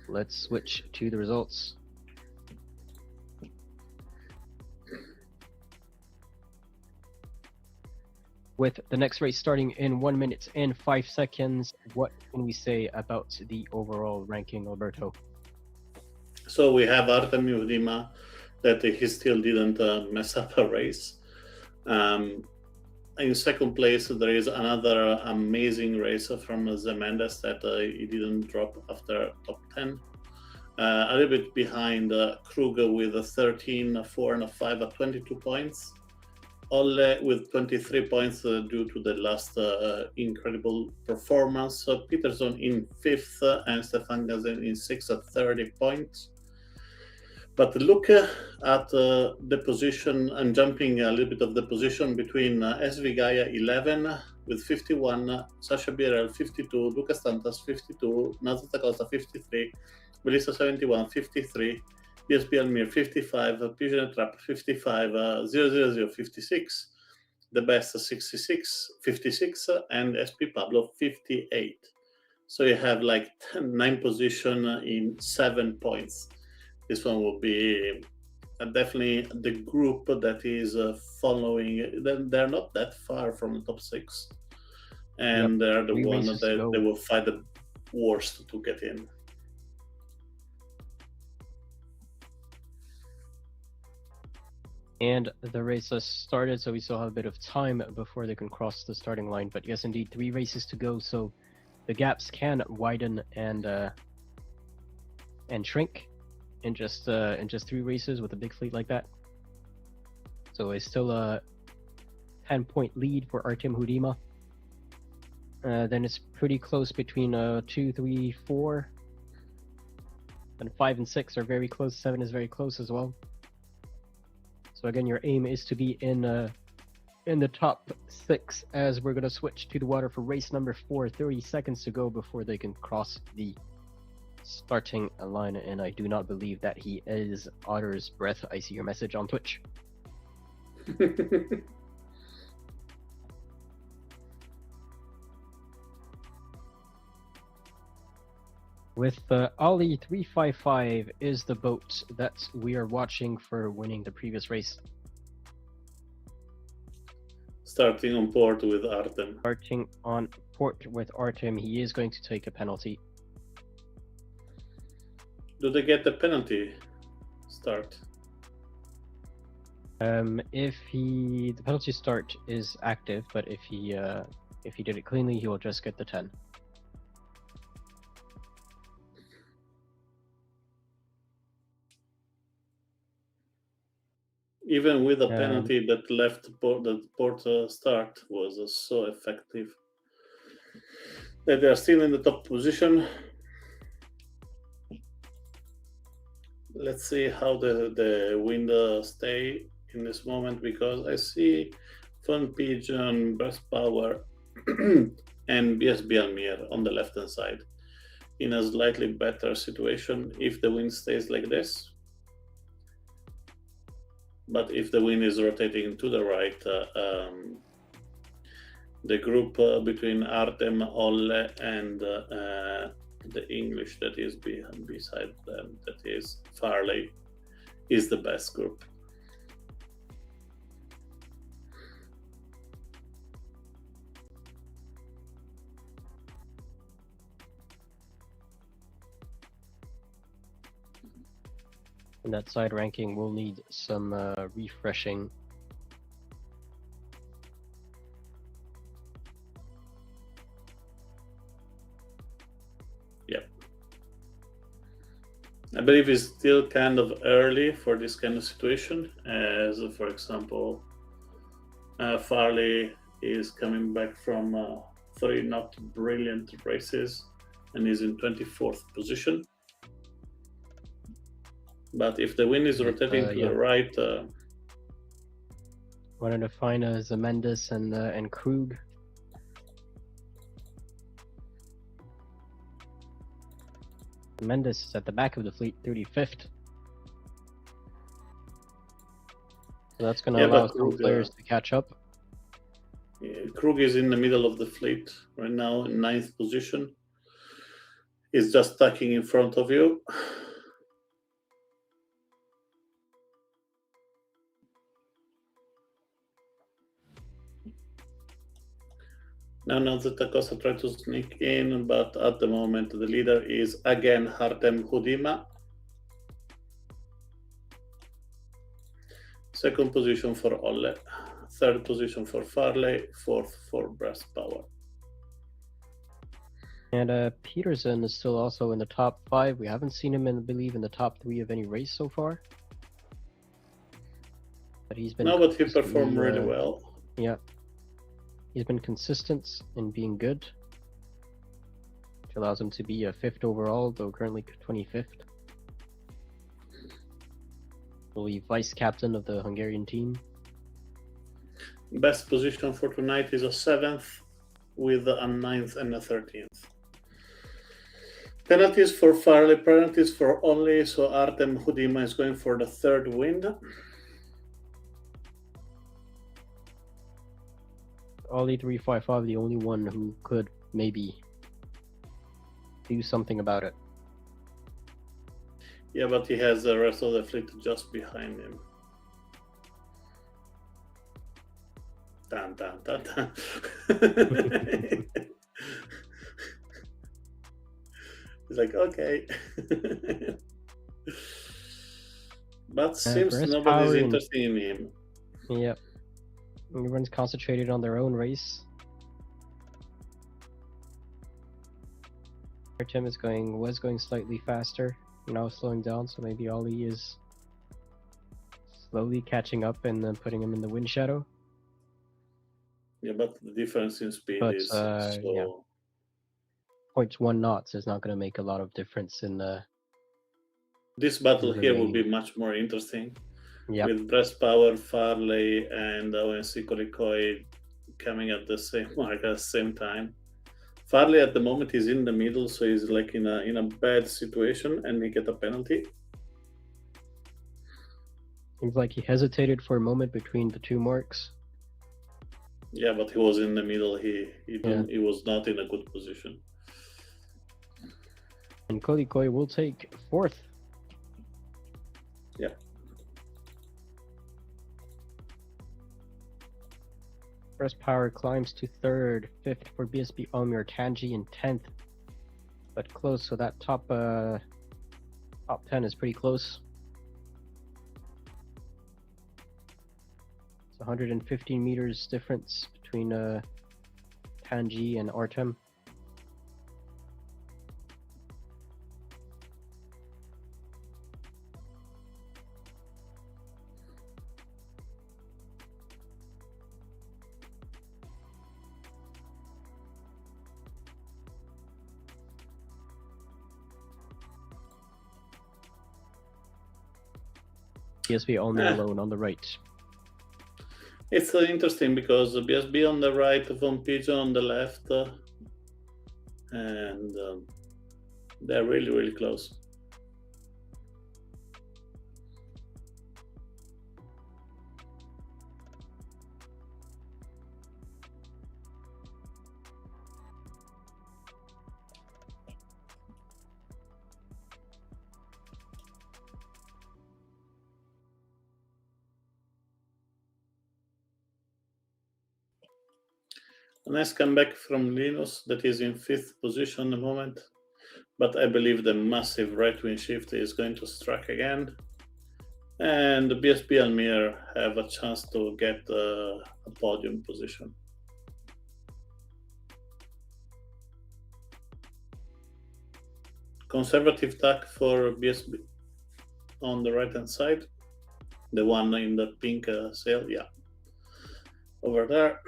Let's switch to the results. With the next race starting in 1 minute and 5 seconds, what can we say about the overall ranking, Alberto? So we have Artem Hudima, that he still didn't mess up a race. In second place, there is another amazing race from Zemendes that he didn't drop after top 10. A little bit behind Kruger with a 13, 4, and a 5 at 22 points. Olle with 23 points due to the last incredible performance. Peterson in 5th and Stefan Gazen in 6th at 30 points. But look at the position, and jumping a little bit of the position between SV Gaia 11 with 51, Sasha Birel 52, Lucas Tantas 52, Nazat Acosta 53, Melissa 71, 53, BSB Almir 55, Pigeon Trap 55, 000 56, the best 66, 56, and SP Pablo 58. So you have like 9 position in 7 points. This one will be definitely the group that is following. They're not that far from the top 6, and they're the one that they will fight the worst to get in. And the race has started, so we still have a bit of time before they can cross the starting line. But yes, indeed, 3 races to go, so the gaps can widen and shrink in just 3 races with a big fleet like that. So it's still a 10-point lead for Artem Hudima. Then it's pretty close between 2, 3, 4, and 5 and 6 are very close. 7 is very close as well. So again, your aim is to be in the top 6 as we're going to switch to the water for race number 4. 30 seconds to go before they can cross the starting line, and I do not believe that he is Otter's Breath. I see your message on Twitch. With Ollie 355 is the boat that we are watching for winning the previous race. Starting on port with Artem. Starting on port with Artem, he is going to take a penalty. Do they get the penalty start? If the penalty start is active, but if he did it cleanly, he will just get the 10. Even with a penalty that left the port start was so effective that they are still in the top position. Let's see how the wind stay in this moment, because I see Fun Pigeon, Breast Power, and BSB Almir on the left hand side in a slightly better situation if the wind stays like this. But if the wind is rotating to the right, the group between Artem, Olle, and the English that is beside them, that is Farley, is the best group. And that side ranking will need some refreshing. Yep. I believe it's still kind of early for this kind of situation, as for example, Farley is coming back from 3 not brilliant races and is in 24th position. But if the wind is rotating to the right, wanted to find Zemendis and Krug. Mendes is at the back of the fleet, 35th. So that's going to allow some players to catch up. Krug is in the middle of the fleet right now, in 9th position. He's just tucking in front of you. Now that Takosa tried to sneak in, but at the moment the leader is again Artem Hudima. 2nd position for Olle, 3rd position for Farley, 4th for Breast Power. And Peterson is still also in the top 5. We haven't seen him, I believe, in the top 3 of any race so far. But he's been. No, but he performed really well. Yeah. He's been consistent in being good, which allows him to be a 5th overall, though currently 25th. Will be vice captain of the Hungarian team. Best position for tonight is a 7th, with a 9th and a 13th. Penalties for Farley, penalties for Ollie, so Artem Hudima is going for the 3rd win. Ollie 355, the only one who could maybe do something about it. Yeah, but he has the rest of the fleet just behind him. Dun, dun, dun, dun. He's like, okay. But seems Breast nobody's power and interested in him. yep, everyone's concentrated on their own race. Artem was going slightly faster, now slowing down, so maybe Ollie is slowly catching up and then putting him in the wind shadow. Yeah, but the difference in speed But is yeah, so. 0.1 knots is not going to make a lot of difference in the This battle here will be remaining. much more interesting. Yep. With Breast Power, Farley, and ONC Kolikoi coming at the same mark at the same time. Farley at the moment is in the middle, so he's like in a bad situation, and he get a penalty. Seems like he hesitated for a moment between the two marks. Yeah, but he was in the middle. He Yeah. he was not in a good position. And Kolikoi will take fourth. Yeah. Breast Power climbs to third, fifth for BSB Almir, Tanji in 10th. But close, so that top 10 is pretty close. It's 115 meters difference between Tanji and Artem. BSB Almir alone on the right. It's interesting because BSB on the right, Von Pigeon on the left, and they're really, really close. A nice comeback from Linus that is in 5th position at the moment, but I believe the massive right wing shift is going to strike again, and the BSB Almir have a chance to get a podium position. Conservative tack for BSB on the right hand side, the one in the pink sail, yeah, over there.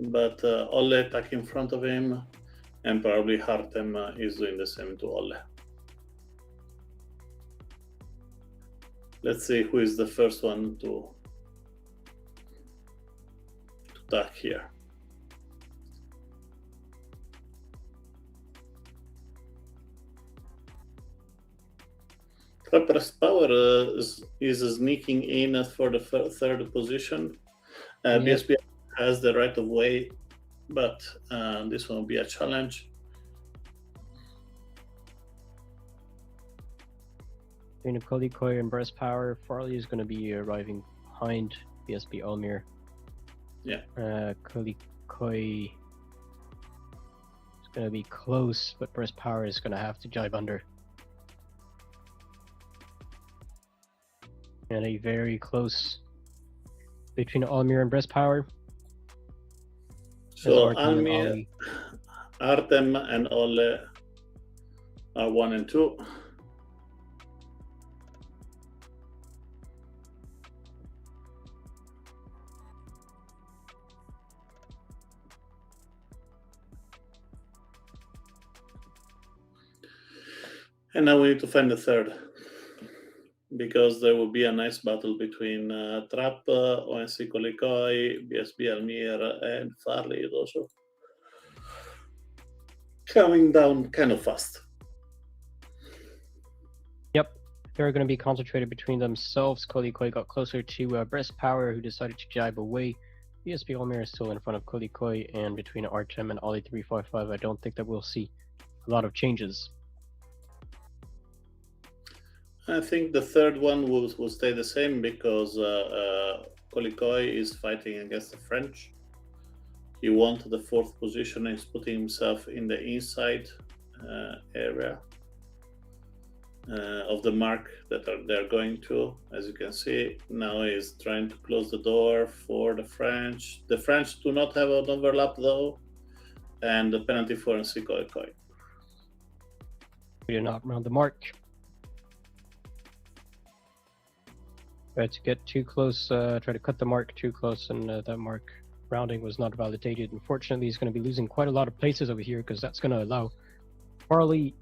But Olle tack in front of him, and probably Hartem is doing the same to Olle. Let's see who is the first one to tack here. Breast Power is sneaking in for the third position. Yep. BSB has the right of way, but this will be a challenge. Between Kolikoi and Breast Power, Farley is going to be arriving behind BSB Almir. Yeah. Kolikoi is going to be close, but Breast Power is going to have to jibe under. And a very close between Almir and Breast Power. So Almir, Artem, and Olle are 1 and 2. And now we need to find the third, because there will be a nice battle between Trap, ONC Kolikoi, BSB Almir, and Farley is also coming down kind of fast. Yep, they're going to be concentrated between themselves. Kolikoi got closer to Breast Power, who decided to jibe away. BSB Almir is still in front of Kolikoi, and between Artem and Ollie 355, I don't think that we'll see a lot of changes. I think the third one will stay the same, because Kolikoi is fighting against the French. He wanted the 4th position and is putting himself in the inside area. of the mark that they're going to. As you can see, now he's trying to close the door for the French. The French do not have an overlap though, and the penalty for Nsiko Ekoi. We did not round the mark. Tried to get too close, try to cut the mark too close, and that mark rounding was not validated. Unfortunately, he's going to be losing quite a lot of places over here because that's going to allow Farley,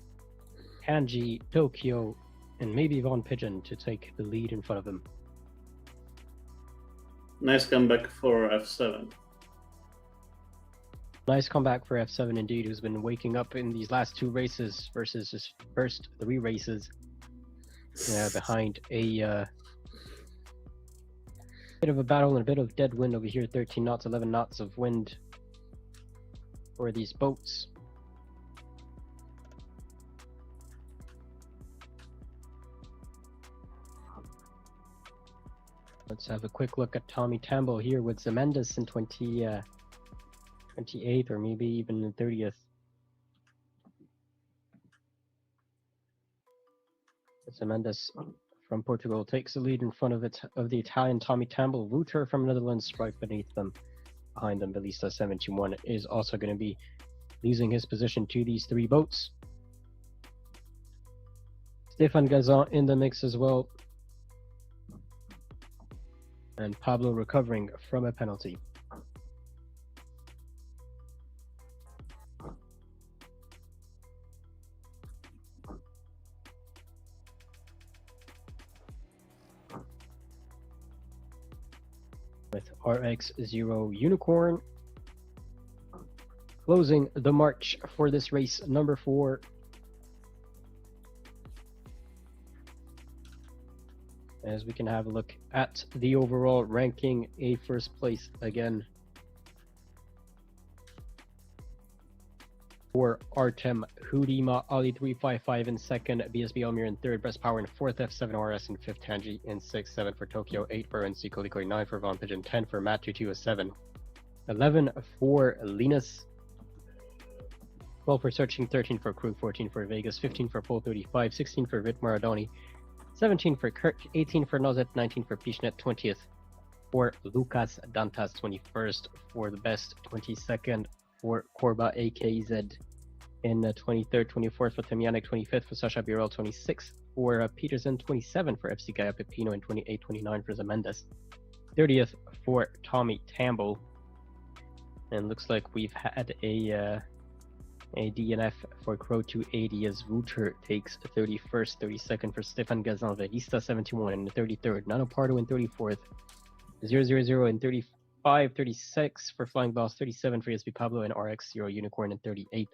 Kanji, Tokyo, and maybe Von Pigeon to take the lead in front of him. Nice comeback for F7. Nice comeback for F7 indeed, who's been waking up in these last two races versus his first three races behind a bit of a battle and a bit of dead wind over here. 13 knots, 11 knots of wind for these boats. Let's have a quick look at Tommy Tambo here with Zemendis in 28th or maybe even the 30th. Zemendis from Portugal takes the lead in front of the Italian Tommy Tambo. Wouter from Netherlands right beneath them. Behind them, Ballista 71 is also going to be losing his position to these three boats. Stefan Gazan in the mix as well. And Pablo recovering from a penalty. With RX0 Unicorn closing the march for this race number 4. As we can have a look at the overall ranking, a first place again for Artem Hudima, Ali 355 in second, BSB Almir in third, Breast Power in fourth, F7 RS in fifth, Tanji in sixth, 7 for Tokyo, 8 for NC Kolikoi, 9 for Von Pigeon, 10 for Matt 227, 11 for Linus, 12 for Searching, 13 for Crew, 14 for Vegas, 15 for Pole 35, 16 for Vit Maradoni, 17 for Kirk, 18 for Nozet, 19 for Pishnet, 20th for Lucas Dantas, 21st for the best, 22nd for Korba AKZ in 23rd, 24th for Temianic, 25th for Sasha Birol, 26th for Peterson, 27 for FC Gaia Pepino, and 28, 29 for Zemendes, 30th for Tommy Tambo. And looks like we've had a DNF for Crow 280 as Wouter takes 31st, 32nd for Stefan Gazan, Velista 71 in the 33rd, Nano Pardo in 34th, 000 in 35, 36 for Flying Boss, 37 for ESP Pablo, and RX0 Unicorn in 38th.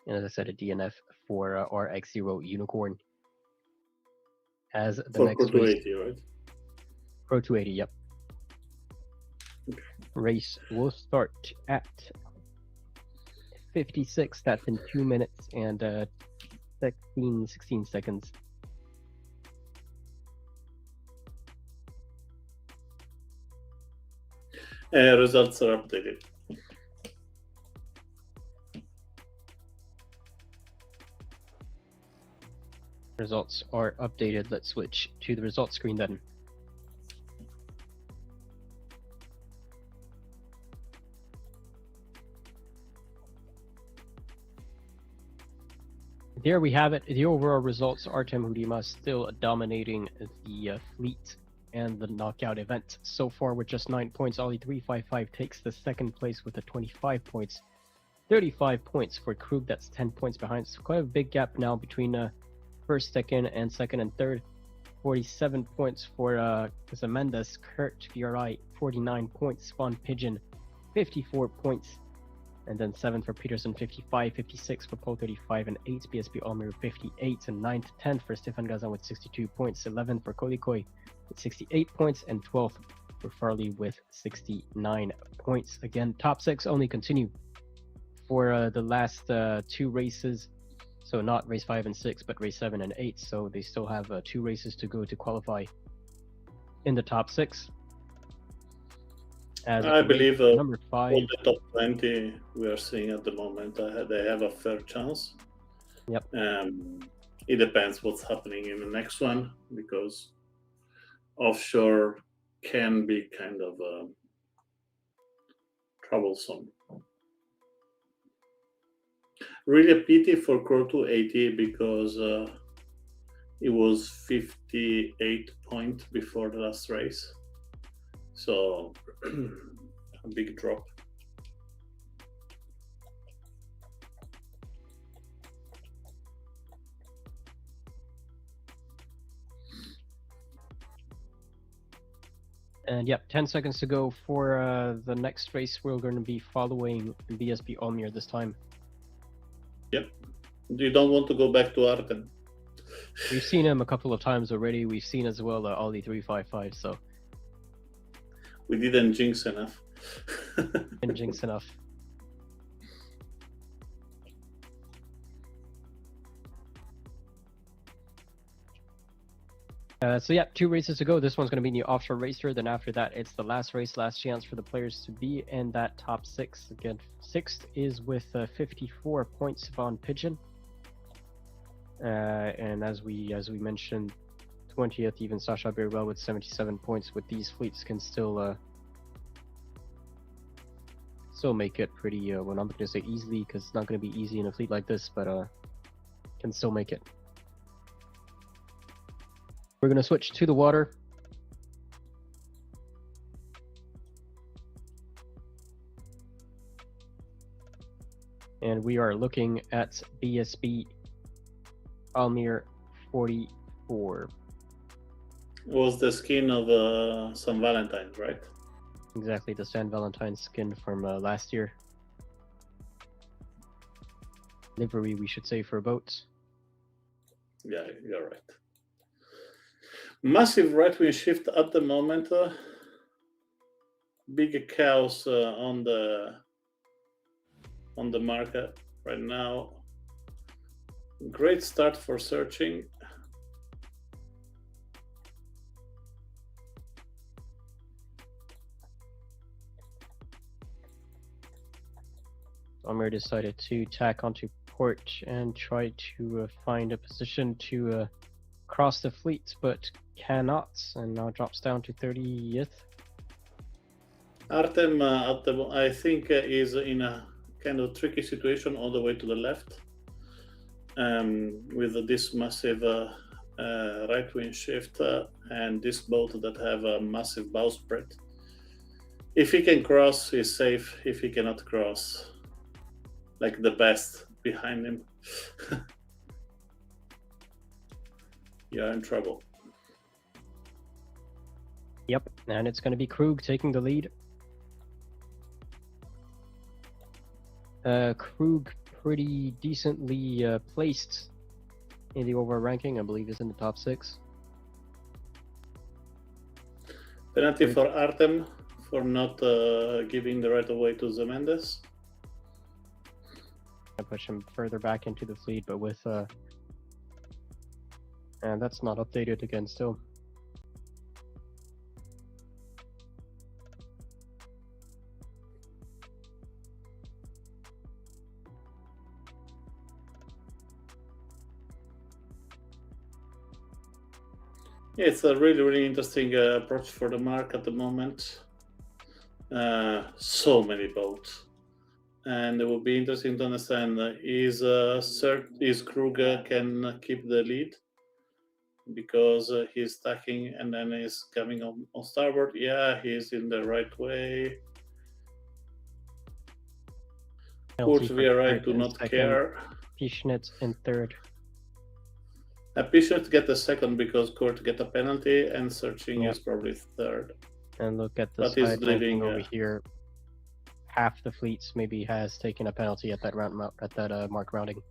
And as I said, a DNF for RX0 Unicorn. As the for next Pro race, 280, right? Pro 280, yep. Okay. Race will start at 56. That's in 2 minutes and 16 seconds. Results are updated. Results are updated. Let's switch to the results screen then. There we have it. The overall results, Artem Hudima still dominating the fleet and the knockout event so far with just 9 points. Ali 355 takes the second place with 25 points. 35 points for Krug, that's 10 points behind. So quite a big gap now between first, second, and third. 47 points for Zemendes, Kurt, VRI, 49 points. Von Pigeon, 54 points. And then 7 for Peterson, 55, 56 for Pole 35, and 8 BSB Almir, 58, and 9 to 10 for Stefan Gazan with 62 points, 11 for Kolikoi with 68 points, and 12 for Farley with 69 points. Again, top 6 only continue for the last 2 races. So not race 5 and 6, but race 7 and 8. So they still have 2 races to go to qualify in the top 6. As I believe number 5, all the top 20 we are seeing at the moment, they have a fair chance. Yep. it depends what's happening in the next one, because offshore can be kind of troublesome. Really a pity for Crow 280 because it was 58 points before the last race, so a big drop. And yep, 10 seconds to go for the next race. We're going to be following BSB Almir this time. Yep. You don't want to go back to Artem. We've seen him a couple of times already. We've seen as well Ollie 355, so We didn't jinx enough. didn't jinx enough. So yeah, 2 races to go. This one's going to be the offshore racer. Then after that, it's the last race, last chance for the players to be in that top 6. Again, 6th is with 54 points Von Pigeon. And as we mentioned, 20th even Sasha Beerwell with 77 points. With these fleets can still make it pretty. Well, I'm not going to say easily because it's not going to be easy in a fleet like this, but can still make it. We're going to switch to the water. And we are looking at BSB Almir 44. Was the skin of some Valentine's, right? Exactly, the San Valentine skin from last year. Livery, we should say, for boats. Yeah, you're right. Massive right-wing shift at the moment. Big chaos on the market right now. Great start for searching. Almir decided to tack onto port and try to find a position to cross the fleet, but cannot, and now drops down to 30th. Artem, I think, is in a kind of tricky situation all the way to the left, with this massive right-wing shift and this boat that have a massive bow spread. If he can cross, he's safe. If he cannot cross, like the best behind him, you're in trouble. Yep, and it's going to be Krug taking the lead. Krug pretty decently placed in the overall ranking. I believe is in the top 6. Penalty for Artem for not giving the right of way to Zemendes. I push him further back into the fleet, but with and that's not updated again still. Yeah, it's a really interesting approach for the mark at the moment. So many boats, and it will be interesting to understand is Kruger can keep the lead because he's stacking and then he's coming on starboard. Yeah, he's in the right way. Kurt Vieira do not care. Pischnitz in 3rd. Pischnitz get the 2nd because Kurt get a penalty, and searching is probably 3rd. And look at the But he's side leading ranking over here. Half the fleets maybe has taken a penalty at that mark rounding.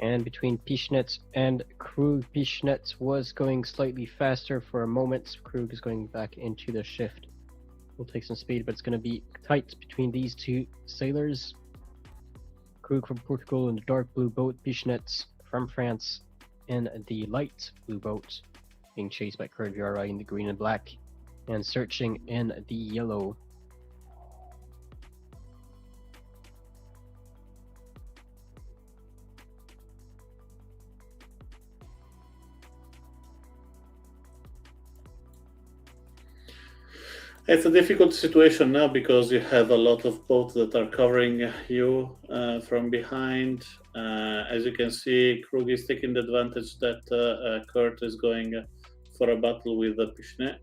And between Pischnitz and Krug, Pischnitz was going slightly faster for a moment. Krug is going back into the shift. We'll take some speed, but it's going to be tight between these 2 sailors. Krug from Portugal in the dark blue boat, Pischnitz from France in the light blue boat. being chased by Kurviara in the green and black, and searching in the yellow. It's a difficult situation now because you have a lot of boats that are covering you from behind. As you can see, Krug is taking the advantage that Kurt is going for a battle with the Pishne.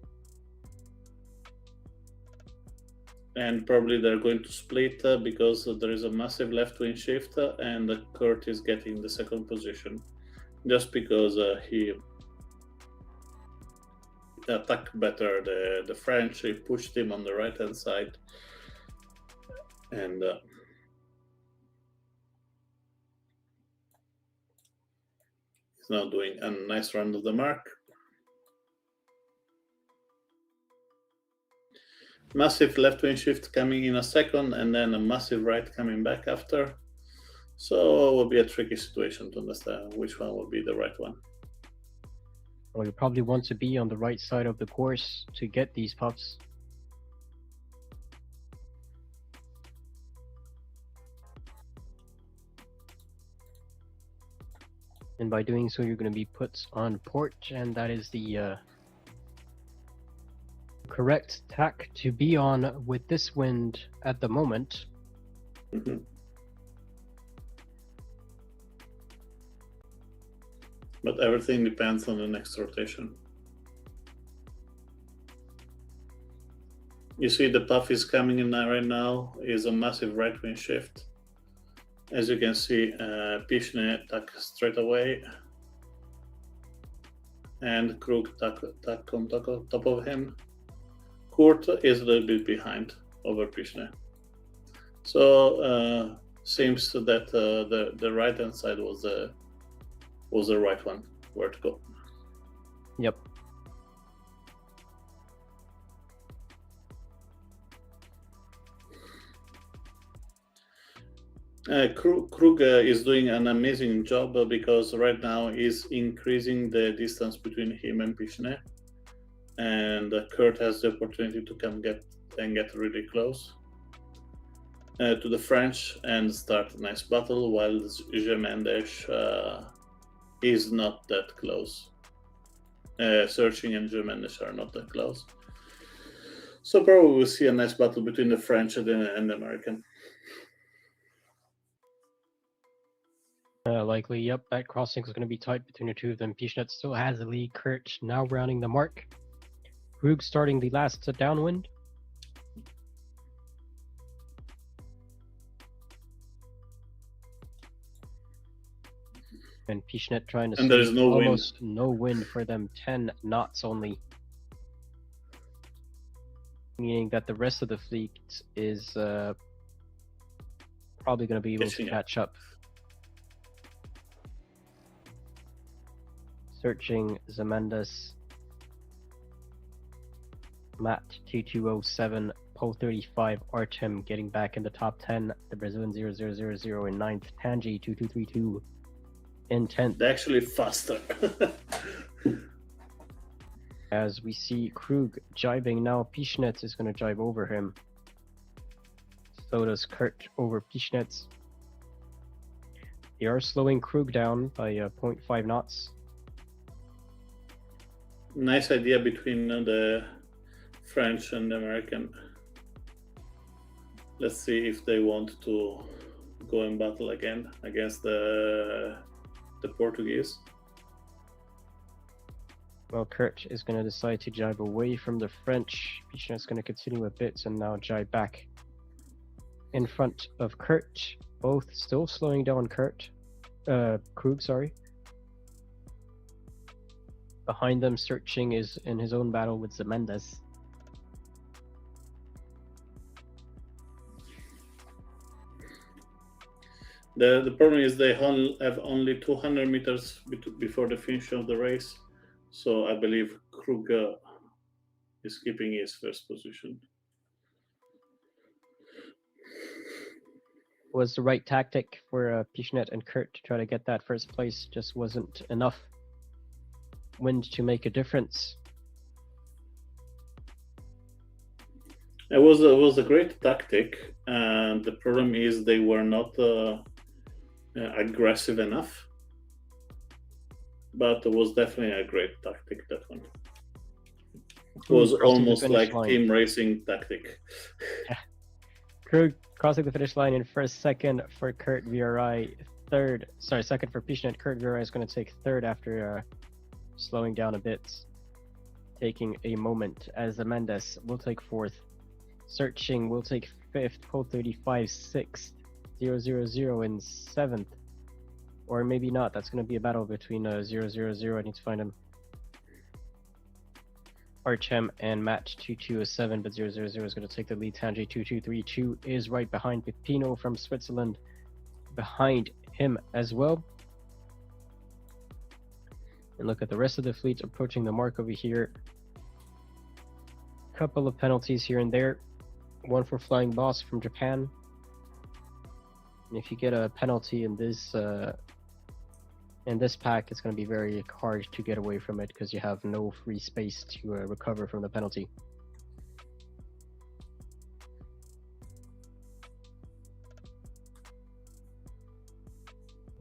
And probably they're going to split because there is a massive left wing shift and Kurt is getting the second position just because he attacked better the French. He pushed him on the right hand side and he's now doing a nice round of the mark. Massive left wing shift coming in a second and then a massive right coming back after. So it will be a tricky situation to understand which one will be the right one. Well, you probably want to be on the right side of the course to get these puffs. And by doing so, you're going to be put on port, and that is the correct tack to be on with this wind at the moment. Mm-hmm. But everything depends on the next rotation. You see the puff is coming in right now, is a massive right wing shift. As you can see, Pishne attack straight away. And Krug attack on top of him. Kurt is a little bit behind over Pishne. So seems that the right hand side was the right one where to go. Yep. Krug is doing an amazing job because right now he's increasing the distance between him and Pishne, and Kurt has the opportunity to come get really close to the French and start a nice battle, while Gemendesh is not that close. Searching and Gemendesh are not that close. So probably we'll see a nice battle between the French and the American. Likely, yep. That crossing is going to be tight between the two of them. Pishnet still has the lead. Kurt now rounding the mark. Krug starting the last downwind. And Pishnet trying to and there's no almost wind. No wind for them, 10 knots only. Meaning that the rest of the fleet is probably going to be able to catch up. Searching Zemendas, Matt T207, Poe 35, Artem getting back in the top 10, the Brazilian 0000 in 9th, Tanji 2232 in 10th. They're actually faster. As we see Krug jibing now, Pishnet is going to jibe over him. So does Kurt over Pishnet. They are slowing Krug down by 0.5 knots. Nice idea between the French and the American. Let's see if they want to go in battle again against the Portuguese. Well, Kurt is going to decide to jibe away from the French. Pichnet's going to continue a bit and now jibe back in front of Kurt. Both still slowing down Krug, sorry. Behind them, searching is in his own battle with Zemendas. The problem is they have only 200 meters before the finish of the race. So I believe Krug is keeping his first position. Was the right tactic for Pishnet and Kurt to try to get that first place, just wasn't enough. wind to make a difference. It was a great tactic, and the problem is they were not aggressive enough. But it was definitely a great tactic. That one was Crossing the almost finish like line. team racing tactic. Krug crossing the finish line in first, second for Kurt VRI, third. Sorry, second for Pishnet. Kurt VRI is going to take third after slowing down a bit, taking a moment. As Mendes will take fourth. Searching will take fifth. Pole 35 sixth. 000 in seventh. Or maybe not. That's going to be a battle between 000. I need to find him. Archem and Match 2207, but 000 is going to take the lead. Tanji 2232 is right behind Pipino from Switzerland, behind him as well. And look at the rest of the fleet approaching the mark over here. Couple of penalties here and there. One for Flying Boss from Japan. And if you get a penalty in this pack, it's going to be very hard to get away from it because you have no free space to recover from the penalty.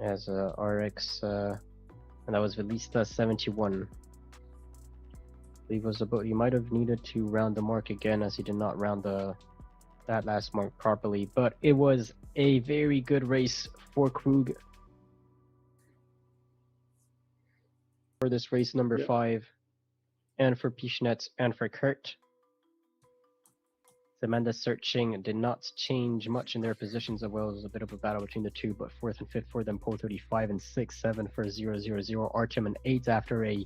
As RX, and that was Velista 71. I believe was the boat. You might have needed to round the mark again, as he did not round that last mark properly. But it was a very good race for Krug. For this race number 5, and for Pishnet and for Kurt. Amanda searching did not change much in their positions as well. It was a bit of a battle between the two, but 4th and 5th for them, pole 35 and 6, 7 for 000. Artem and 8 after a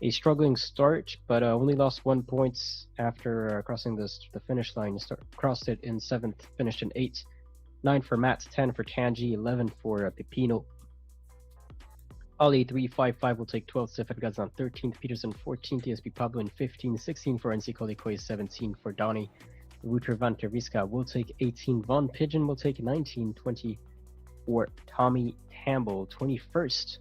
struggling start, but only lost 1 point after crossing the finish line. Crossed it in 7th, finished in 8th. 9 for Matt, 10 for Tanji, 11 for Pipino. Ali 355 will take 12th, Stefan Gazan 13th, Peterson 14th, ESP Pablo in 15th, 16 for NC Kolikoi, 17 for Donny. Wouter van ter Wiska will take 18, Von Pigeon will take 19, 20 for Tommy Campbell, 21st.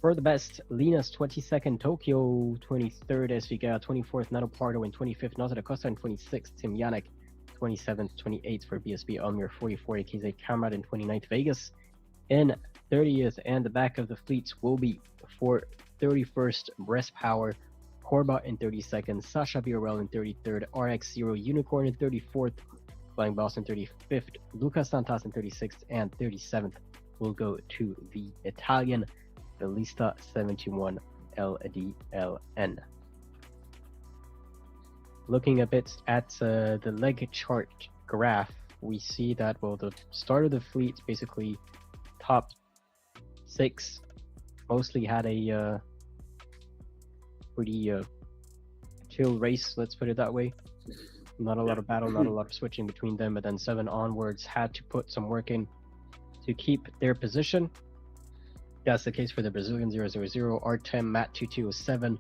For the best, Linas 22nd, Tokyo 23rd, Esviga 24th, Nato Pardo in 25th, Nata da Costa in 26th, Tim Yannick 27th, 28th for BSB, Almir 44, Akize Kamrad in 29th, Vegas in 30th, and the back of the fleets will be for 31st, Breast Power, Corba in 32nd, Sasha Birrell in 33rd, RX0 Unicorn in 34th, Flying Boss in 35th, Lucas Santos in 36th, and 37th will go to the Italian Velista 71 LDLN. Looking a bit at the leg chart graph, we see that, well, the start of the fleet, basically top 6, mostly had a pretty chill race, let's put it that way. Not a lot of battle, not a lot of switching between them, but then 7 onwards had to put some work in to keep their position. That's the case for the Brazilian 000, Artem, Matt 2207,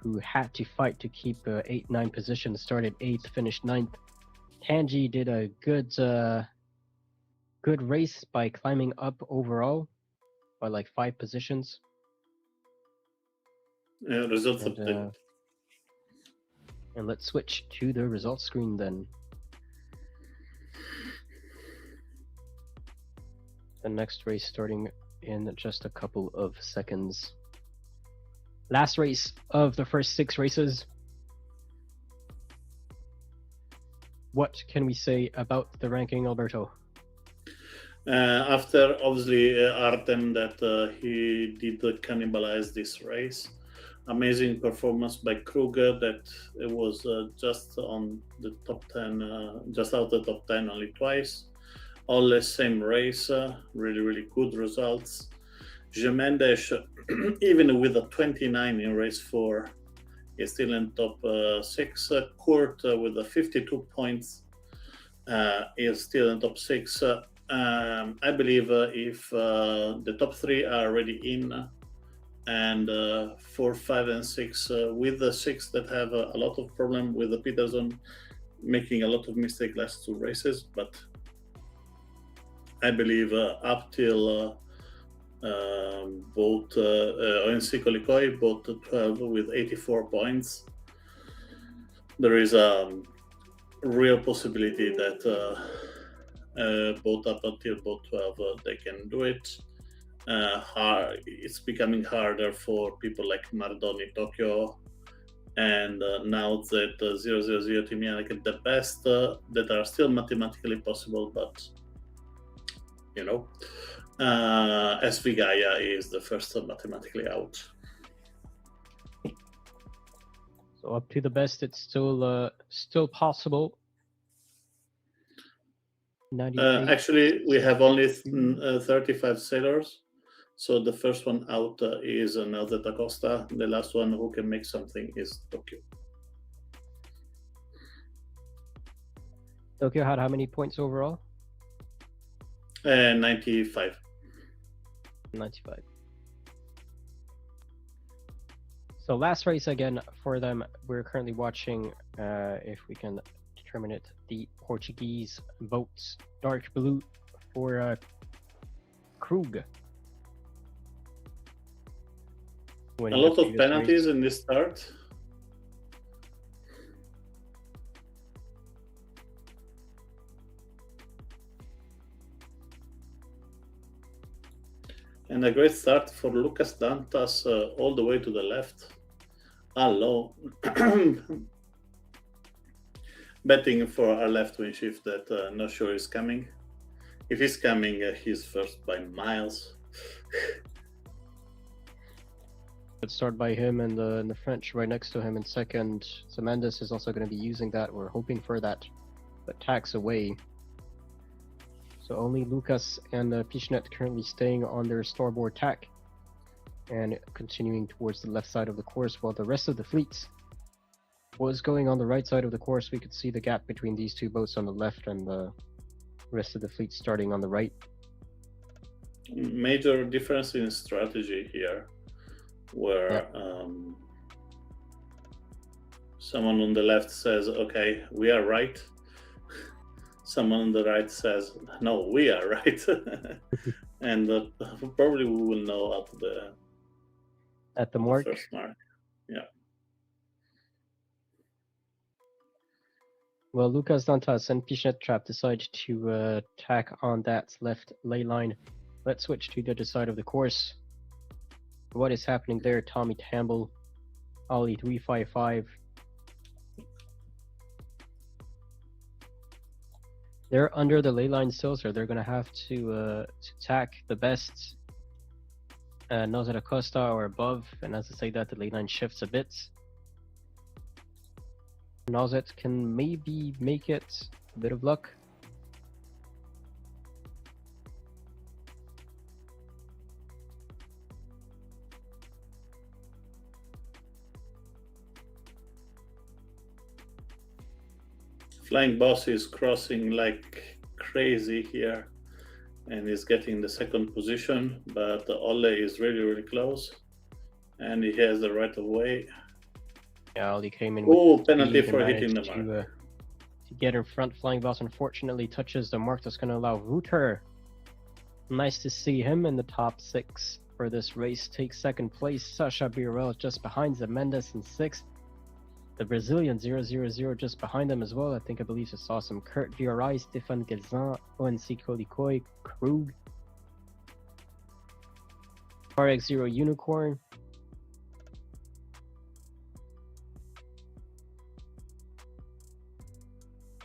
who had to fight to keep 8-9 position, started 8th, finished 9th. Tanji did a good race by climbing up overall by like 5 positions. Results update. And let's switch to the results screen then. The next race starting in just a couple of seconds. Last race of the first 6 races. What can we say about the ranking, Alberto? After obviously Artem that he did cannibalize this race. Amazing performance by Kruger that it was just on the top 10, just out of the top 10 only twice. All the same race, really good results. Jemendes, even with a 29 in race 4, is still in top 6. Kurt with the 52 points is still in top 6. I believe if the top 3 are already in, and 4, 5, and 6, with the 6 that have a lot of problem with the Peterson making a lot of mistake last 2 races, but I believe up till Both ONC Kolikoi, both 12 with 84 points. There is a real possibility that both up until both 12 they can do it. It's becoming harder for people like Mardoni Tokyo and now that 000 Team Yannick at the best that are still mathematically possible, but you know, SV Gaia is the first mathematically out. So up to the best, it's still possible. 93. Actually, we have only 35 sailors. So the first one out is Nelze Acosta. The last one who can make something is Tokyo. Tokyo had how many points overall? 95. 95. So last race again for them. We're currently watching, if we can determine it, the Portuguese boats, dark blue for Krug. A lot of penalties in this start. And a great start for Lucas Dantas all the way to the left. Hello. Betting for our left wing shift that not sure is coming. If he's coming, he's first by miles. Let's start by him and the French right next to him in second. So Mendes is also going to be using that. We're hoping for that, but tax away. So only Lucas and Pichnet currently staying on their starboard tack and continuing towards the left side of the course, while the rest of the fleet was going on the right side of the course. We could see the gap between these two boats on the left and the rest of the fleet starting on the right. Major difference in strategy here, where someone on the left says, okay, we are right. Someone on the right says, no, we are right. And probably we will know at the mark. First mark. Yeah. Well, Lucas Dantas and Pichnet Trap decide to tack on that left ley line. Let's switch to the other side of the course. What is happening there? Tommy Tamble, Ollie 355. They're under the ley line still, so they're going to have to tack the best Nelze Acosta or above. And as I say that, the ley line shifts a bit. Nelze can maybe make it. A bit of luck. Flying Boss is crossing like crazy here and is getting the second position, but Ole is really, really close and he has the right of way. Yeah, Ollie came in with penalty for hitting the mark. To get in front. Flying Boss unfortunately touches the mark. That's going to allow Rooter. Nice to see him in the top 6 for this race. Takes second place. Sasha Birel just behind the Mendes in 6th. The Brazilian 000 just behind them as well. I believe I saw some Kurt VRI, Stefan Gazan, ONC Kolikoi, Krug, RX0 Unicorn.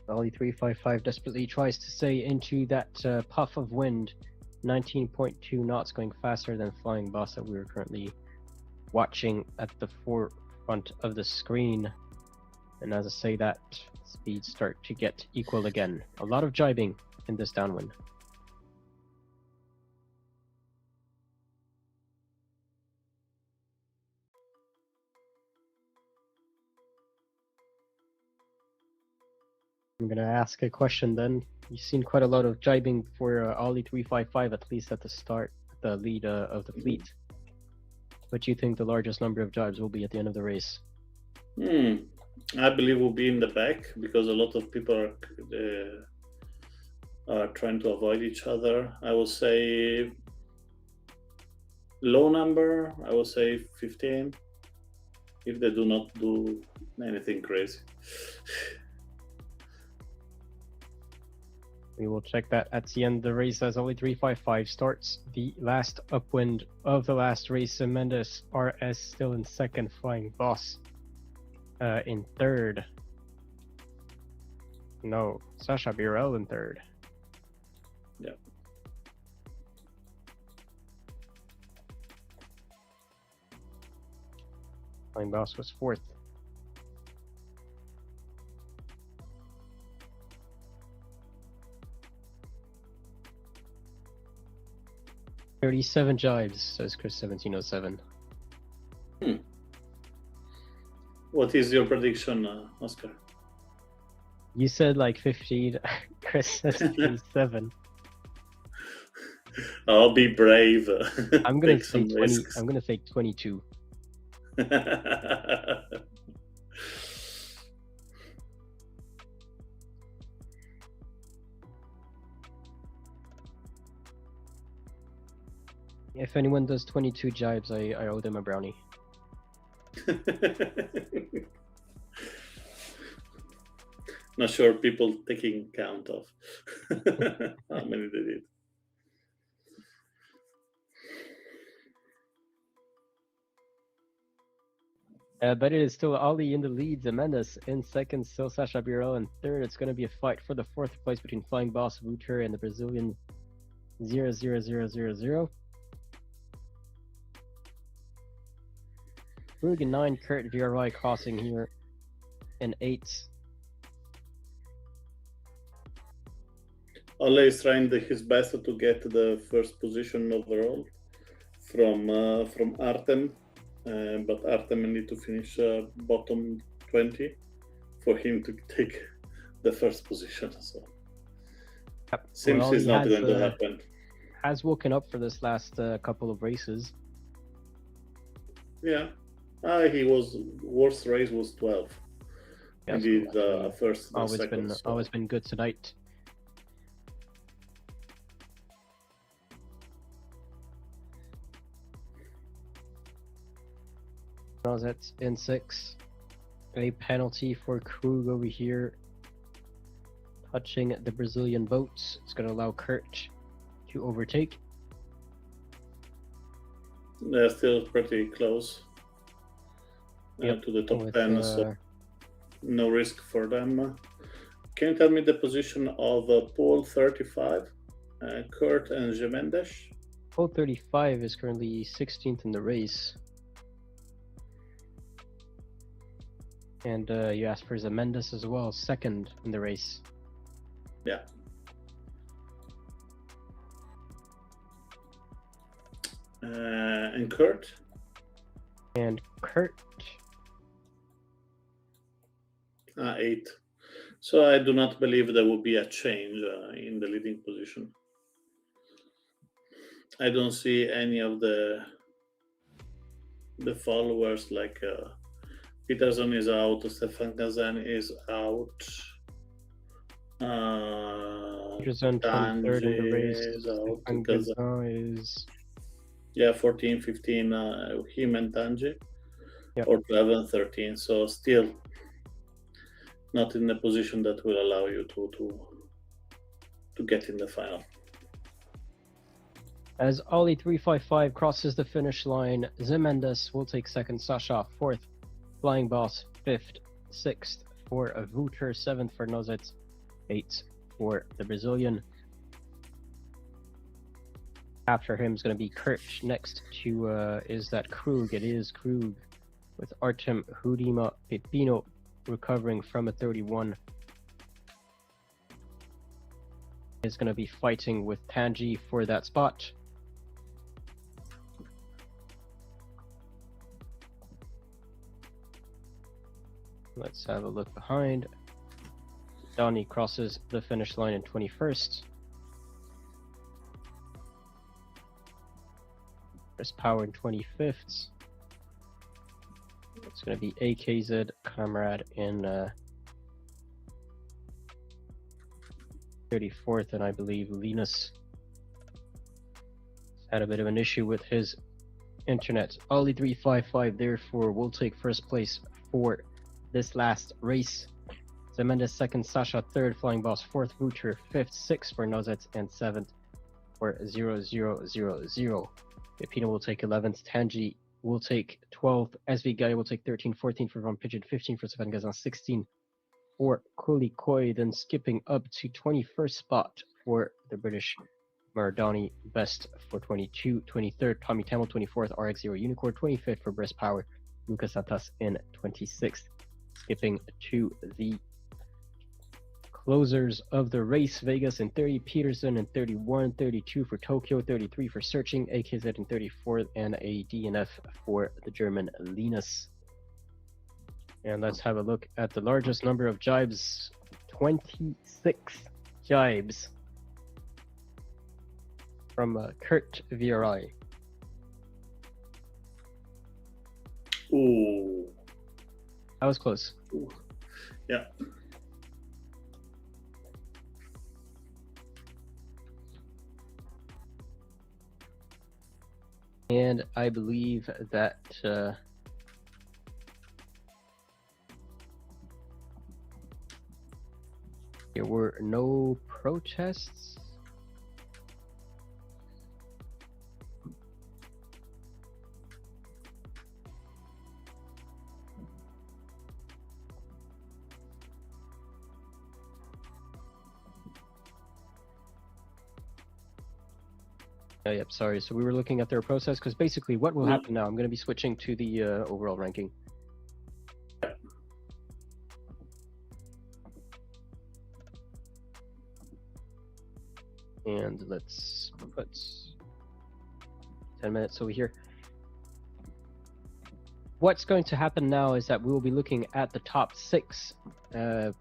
Ollie 355 desperately tries to stay into that puff of wind. 19.2 knots, going faster than Flying Boss that we were currently watching at the forefront of the screen. And as I say that, speeds start to get equal again. A lot of jibing in this downwind. I'm going to ask a question then. You've seen quite a lot of jibing for Ollie 355, at least at the start, the lead of the fleet. What do you think the largest number of jibes will be at the end of the race? I believe we'll be in the back because a lot of people are trying to avoid each other. I will say low number, I would say 15, if they do not do anything crazy. We will check that at the end of the race as only 355 starts. The last upwind of the last race, Mendes RS still in second, Flying Boss in third. No, Sasha Birel in third. Yeah. Flying Boss was fourth. "37 jibes," says Chris 1707. What is your prediction, Oscar? You said like 15. Chris says 37. I'll be brave. I'm gonna Take say some 20. risks. I'm gonna say 22. If anyone does 22 jibes, I owe them a brownie. Not sure people taking count of how many they did. But it is still Ali in the lead, Mendes in second, still Sasha Birel in third. It's going to be a fight for the fourth place between Flying Boss Wouter and the Brazilian 00000. Krug in 9, Kurt VRY crossing here in 8. Ale is trying his best to get the first position overall from Artem, but Artem need to finish bottom 20 for him to take the first position. So seems it's not going to happen. Has woken up for this last couple of races. Yeah, he was worst race was 12. Yeah, he did first. Always been good tonight. That's in 6. A penalty for Krug over here, touching the Brazilian boats. It's going to allow Kurt to overtake. They're still pretty close to the top 10, so no risk for them. Can you tell me the position of Paul 35, Kurt and Gemendes? Paul 35 is currently 16th in the race. And you asked for Zemendes as well, second in the race. Yeah. And Kurt? And Kurt? 8. So I do not believe there will be a change in the leading position. I don't see any of the followers like Peterson is out, Stefan Kazan is out. Peterson 23rd in the race. Is out. Kazan is 14, 15. Him and Tanji, yep. Or 12 and 13. So still not in a position that will allow you to get in the final. As Ollie 355 crosses the finish line, Zemendes will take second, Sasha 4th, Flying Boss 5th, 6th for Wouter, 7th for Nozet, 8th for the Brazilian. After him is going to be Kurt. Next to is that Krug. It is Krug with Artem Hudima Pepino recovering from a 31. Is going to be fighting with Tanji for that spot. Let's have a look behind. Donnie crosses the finish line in 21st. Chris Power in 25th. It's going to be AKZ Comrade in 34th, and I believe Linus had a bit of an issue with his Internet. Ollie355 therefore will take first place for this last race. Zemendes second, Sasha third, Flying Boss fourth, Butcher fifth, sixth for Nozet, and seventh for 0000. Pepino will take 11th, Tanji will take 12th, SV Guy will take 13, 14 for Von Pigeon, 15 for Seven Gazan, 16 for Kuli Koi, then skipping up to 21st spot for the British Maradoni, best for 22, 23rd, Tommy Tamil, 24th, RX0 Unicorn, 25th for Breast Power, Lucas Santos in 26th. Skipping to the closers of the race, Vegas in 30, Peterson in 31, 32 for Tokyo, 33 for Searching, AKZ in 34, and a DNF for the German Linus. And let's have a look at the largest number of jibes, 26 jibes from Kurt VRI. Ooh. That was close. Ooh. Yeah. And I believe that there were no protests. Yep, sorry. So we were looking at their process because basically what will happen now, I'm going to be switching to the overall ranking. And let's put 10 minutes over here. What's going to happen now is that we will be looking at the top 6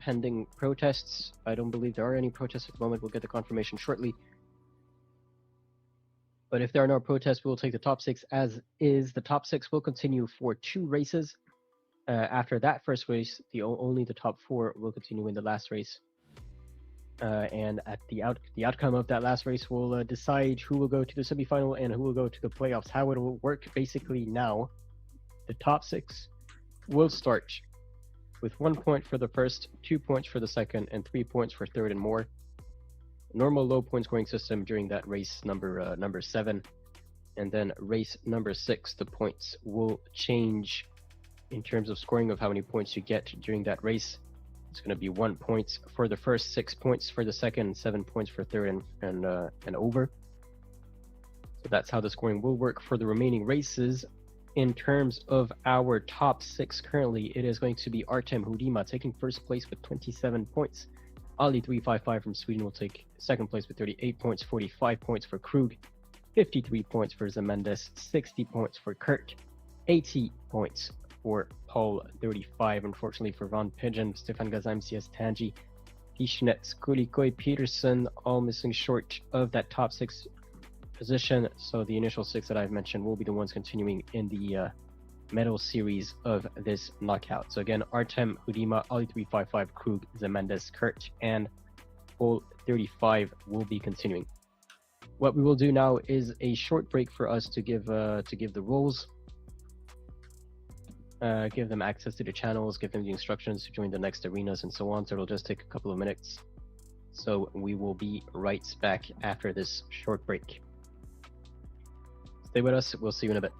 pending protests. I don't believe there are any protests at the moment. We'll get the confirmation shortly. But if there are no protests, we will take the top 6 as is. The top 6 will continue for 2 races. After that first race, only the top 4 will continue in the last race. And at the outcome of that last race will decide who will go to the semifinal and who will go to the playoffs. How it will work basically now, the top 6 will start with 1 point for the first, 2 points for the second, and 3 points for third and more. Normal low point scoring system during that race number 7, and then race number 6, the points will change in terms of scoring of how many points you get during that race. It's going to be 1 point for the first, 6 points for the second, 7 points for third and over. So that's how the scoring will work for the remaining races. In terms of our top 6 currently, it is going to be Artem Hudima taking first place with 27 points. Ali355 from Sweden will take second place with 38 points, 45 points for Krug, 53 points for Zemendes, 60 points for Kurt, 80 points for Paul, 35 unfortunately for Von Pigeon, Stefan Gazam, CS Tanji, Tishnets, Kulikoi, Peterson, all missing short of that top 6 position. So the initial 6 that I've mentioned will be the ones continuing in the medal series of this knockout. So again, Artem, Hudima, Ali355, Krug, Zemendes, Kurt, and Paul 35 will be continuing. What we will do now is a short break for us to give the rules, give them access to the channels, give them the instructions to join the next arenas and so on. So it'll just take a couple of minutes. So we will be right back after this short break. Stay with us. We'll see you in a bit.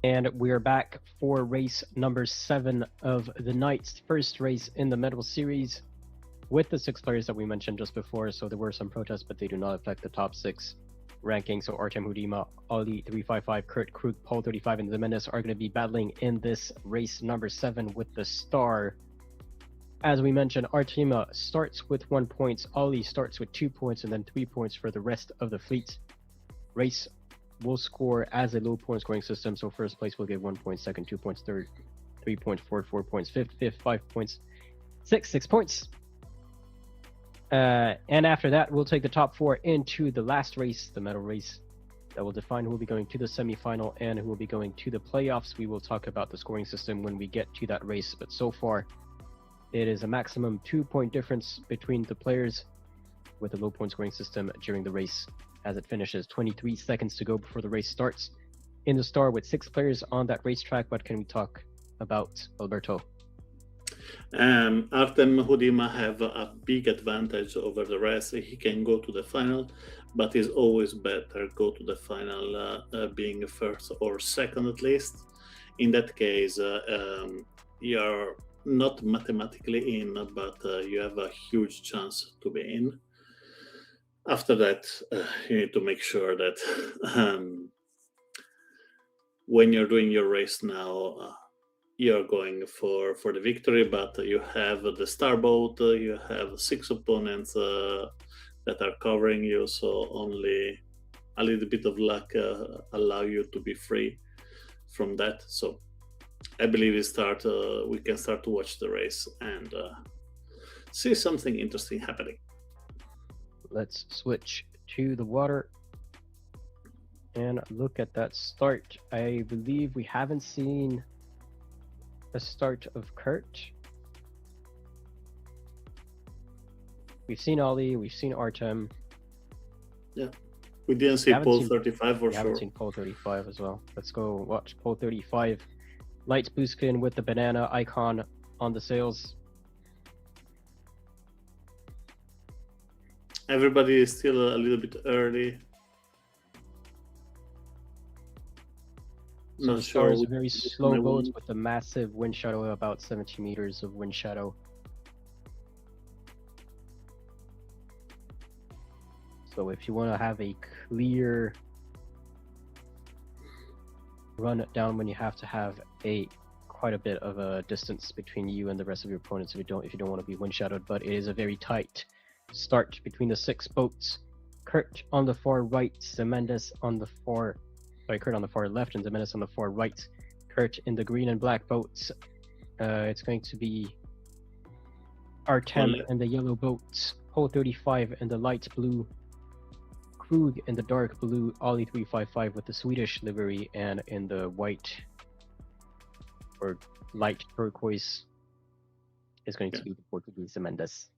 And we're back for race number 7 of the night's first race in the medal series with the 6 players that we mentioned just before. So there were some protests, but they do not affect the top 6 ranking. So Artem Hudima, Ali 355, Kurt Krug, Paul 35, and Zimenez are going to be battling in this race number 7 with the star. As we mentioned, Artima starts with 1 point, Ali starts with 2 points, and then 3 points for the rest of the fleet. Race will score as a low point scoring system. So first place will get 1 point, second 2 points, third 3 points, fourth 4 points, fifth 5 points, sixth 6 points. And after that, we'll take the top 4 into the last race, the medal race, that will define who will be going to the semifinal and who will be going to the playoffs. We will talk about the scoring system when we get to that race, but so far, it is a maximum 2-point difference between the players with a low point scoring system during the race. As it finishes, 23 seconds to go before the race starts. In the star with 6 players on that racetrack, what can we talk about, Alberto? Artem Hudima have a big advantage over the rest. He can go to the final, but it's always better go to the final being first or second at least. In that case, you're not mathematically in, but you have a huge chance to be in. After that, you need to make sure that when you're doing your race now, you're going for the victory, but you have the starboat, you have 6 opponents that are covering you, so only a little bit of luck allow you to be free from that. So I believe we can start to watch the race and see something interesting happening. Let's switch to the water and look at that start. I believe we haven't seen the start of Kurt. We've seen Ali, we've seen Artem. Yeah, we didn't see Pole 35 for sure. We haven't seen Pole 35 as well. Let's go watch Pole 35. Lights blue skin with the banana icon on the sails. Everybody is still a little bit early. So the star is a very slow boat with a massive wind shadow, about 70 meters of wind shadow. So if you want to have a clear run down, when you have to have quite a bit of a distance between you and the rest of your opponents if you don't want to be wind shadowed, but it is a very tight start between the 6 boats. Kurt on the far right, Zimenez on the far Kurt on the far left and Zimenez on the far right. Kurt in the green and black boats. It's going to be Artem in the yellow boats, Pole 35 in the light blue, Krug in the dark blue, Ali 355 with the Swedish livery, and in the white or light turquoise is going to be the Portuguese Zimenez.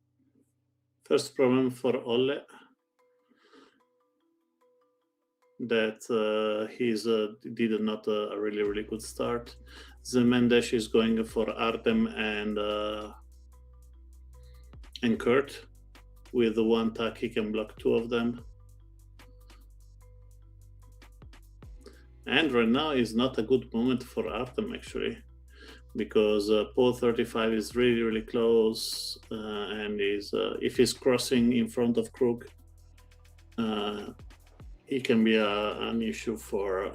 First problem for Olle, that he did not a really good start. Zimenez is going for Artem and Kurt. With the one tack he can block 2 of them. And right now is not a good moment for Artem actually, because Pole 35 is really close, and if he's crossing in front of Krug, he can be an issue for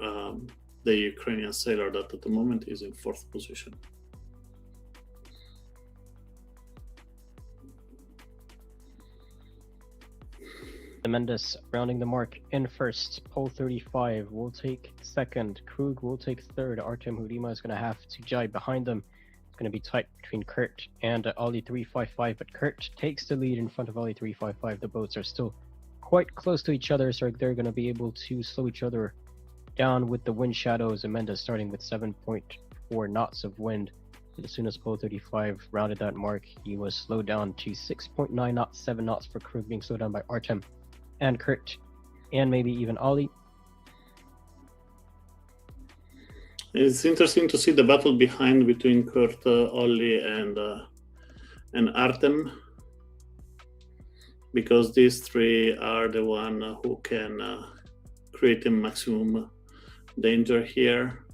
the Ukrainian sailor that at the moment is in 4th position. Zimenez rounding the mark in first. Pole 35 will take second. Krug will take third. Artem Hudima is going to have to jibe behind them. It's going to be tight between Kurt and Ali 355, but Kurt takes the lead in front of Ali 355. The boats are still quite close to each other, so they're going to be able to slow each other down with the wind shadows. Zimenez starting with 7.4 knots of wind. And as soon as Pole 35 rounded that mark, he was slowed down to 6.9 knots, 7 knots for Krug, being slowed down by Artem and Kurt, and maybe even Ali. It's interesting to see the battle behind between Kurt, Olli, and Artem, because these 3 are the one who can create a maximum danger here.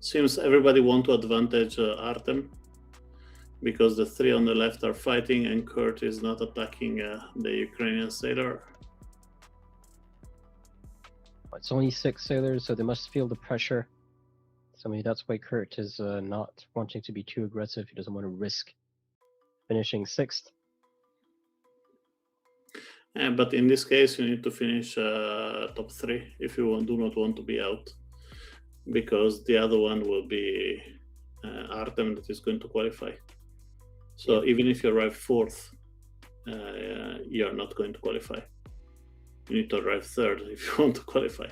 Seems everybody want to advantage Artem, because the three on the left are fighting and Kurt is not attacking the Ukrainian sailor. It's only 6 sailors, so they must feel the pressure. So maybe that's why Kurt is not wanting to be too aggressive. He doesn't want to risk finishing 6th. But in this case, you need to finish top 3 if you do not want to be out, because the other one will be Artem that is going to qualify. So even if you arrive 4th, you're not going to qualify. You need to arrive 3rd if you want to qualify.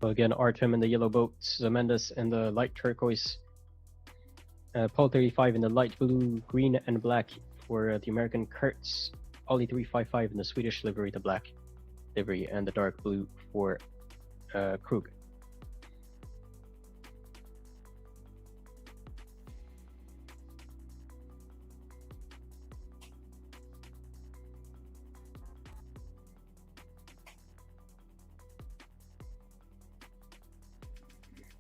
So again, Artem in the yellow boat, Zemendis in the light turquoise, Paul 35 in the light blue, green and black for the American Kurtz, Ollie 355 in the Swedish livery, the black livery, and the dark blue for Krug.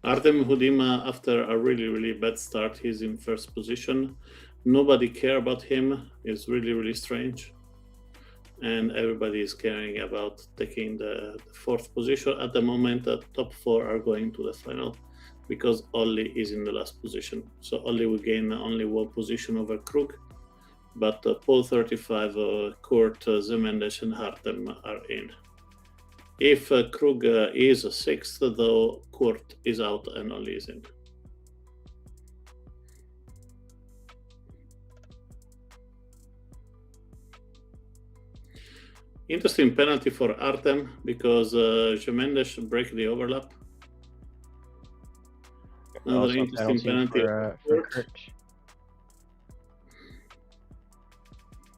Artem Hudima, after a really bad start, he's in 1st position. Nobody care about him. It's really strange. And everybody is caring about taking the 4th position. At the moment, the top 4 are going to the final, because Ollie is in the last position. So Ollie will gain only 1 position over Krug, but Paul 35, Kurt, Zemendes and Artem are in. If Krug is 6th, though, Kurt is out and Ollie is in. Interesting penalty for Artem, because Zemendes break the overlap. Another Also interesting penalty for Kurt.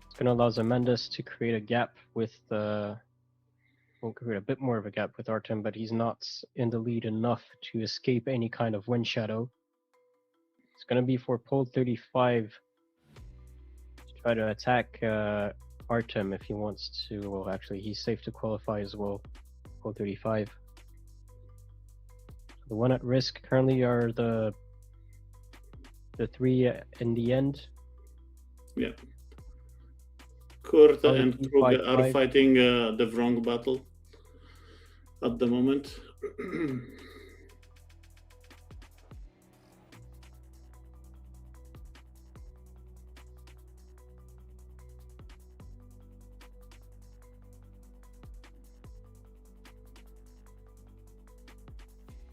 It's going to allow Zemendis to create a gap with will create a bit more of a gap with Artem, but he's not in the lead enough to escape any kind of wind shadow. It's going to be for pole 35 to try to attack Artem if he wants to. Well, actually, he's safe to qualify as well. Pole 35. The one at risk currently are the 3 in the end. Yeah. Kurt and Krug are fighting the wrong battle at the moment.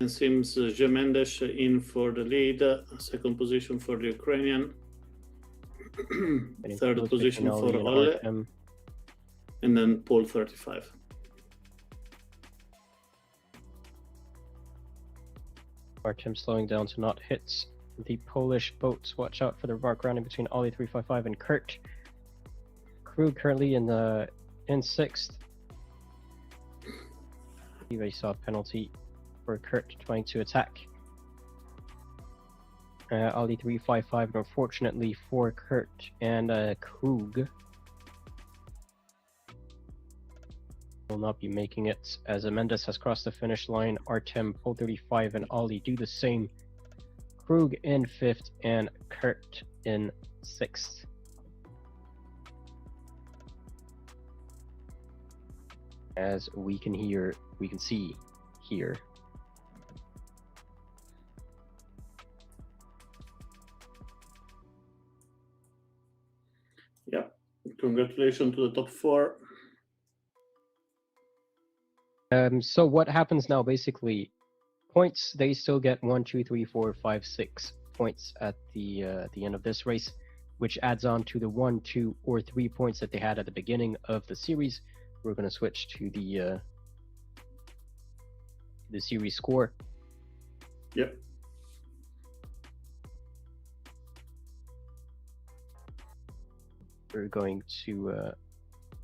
It seems Zemendes in for the lead, 2nd position for the Ukrainian. 3rd position for Olle, and then Paul 35. Artem slowing down to not hit the Polish boats. Watch out for the remark rounding between Ollie 355 and Kurt. Krug currently in 6th. I saw a penalty for Kurt trying to attack Ollie 355, and unfortunately for Kurt and Krug will not be making it, as Mendes has crossed the finish line. Artem, Pole 35 and Ollie do the same. Krug in 5th and Kurt in 6th. As we can see here. Yeah, congratulations to the top 4. So what happens now? Basically, points, they still get 1, 2, 3, 4, 5, 6 points at the end of this race, which adds on to the 1, 2, or 3 points that they had at the beginning of the series. We're going to switch to the series score. Yep. We're going to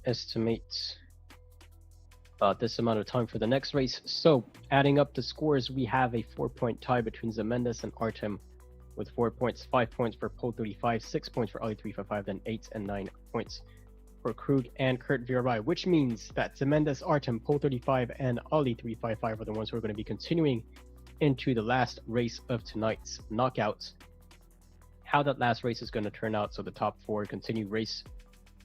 estimate this amount of time for the next race. So adding up the scores, we have a 4-point tie between Zemendes and Artem with 4 points, 5 points for Pole 35, 6 points for Ollie 355, then 8 and 9 points for Krug and Kurt VRI, which means that Zemendes, Artem, Pole 35, and Ali 355 are the ones who are going to be continuing into the last race of tonight's knockouts. How that last race is going to turn out, so the top four continue race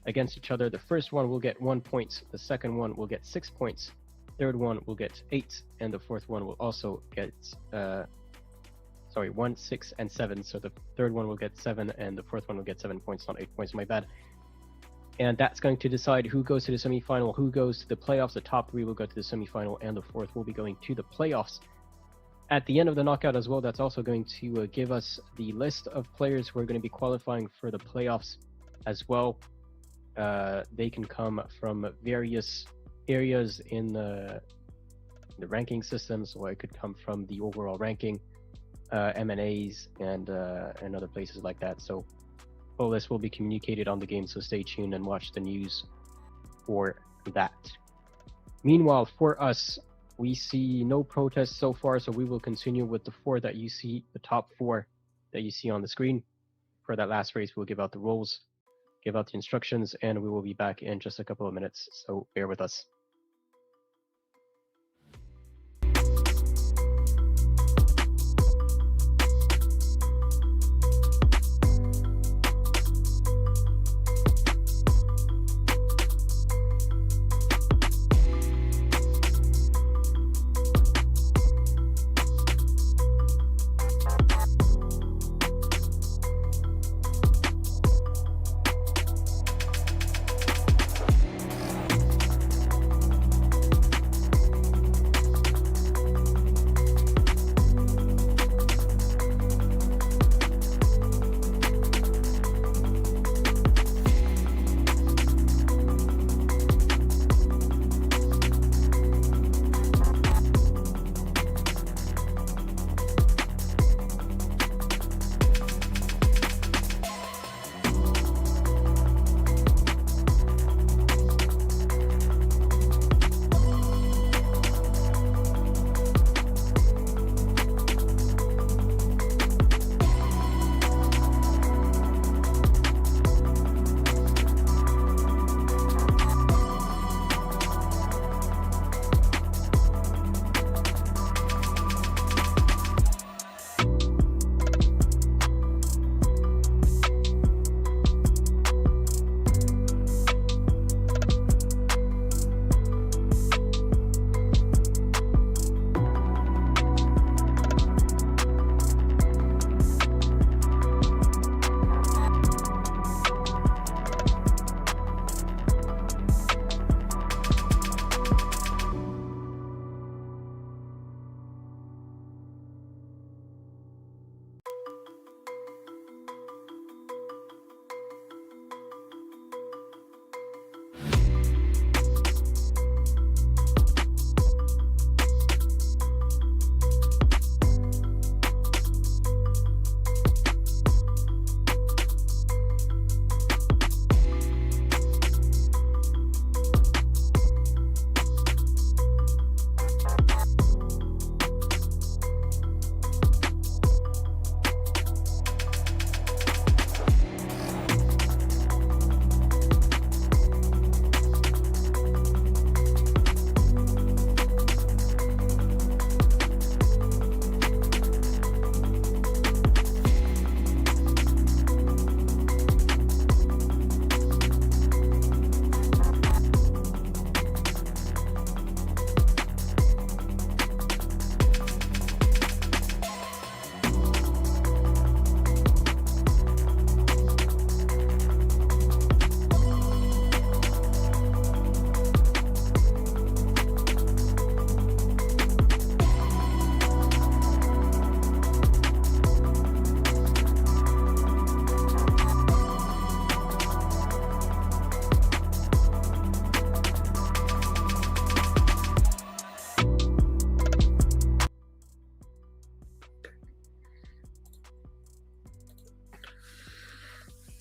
against each other. The first one will get 1 point, the second one will get 6 points, third one will get 8, and the fourth one will also get 1, 6, and 7. So the third one will get 7, and the fourth one will get 7 points, not 8 points, my bad. And that's going to decide who goes to the semifinal, who goes to the playoffs. The top three will go to the semifinal, and the fourth will be going to the playoffs. At the end of the knockout as well, that's also going to give us the list of players who are going to be qualifying for the playoffs as well. They can come from various areas in the ranking system, so it could come from the overall ranking, M&As, and other places like that. So all this will be communicated on the game, so stay tuned and watch the news for that. Meanwhile, for us, we see no protests so far, so we will continue with the four that you see, the top four that you see on the screen. For that last race, we'll give out the rules, give out the instructions, and we will be back in just a couple of minutes, so bear with us.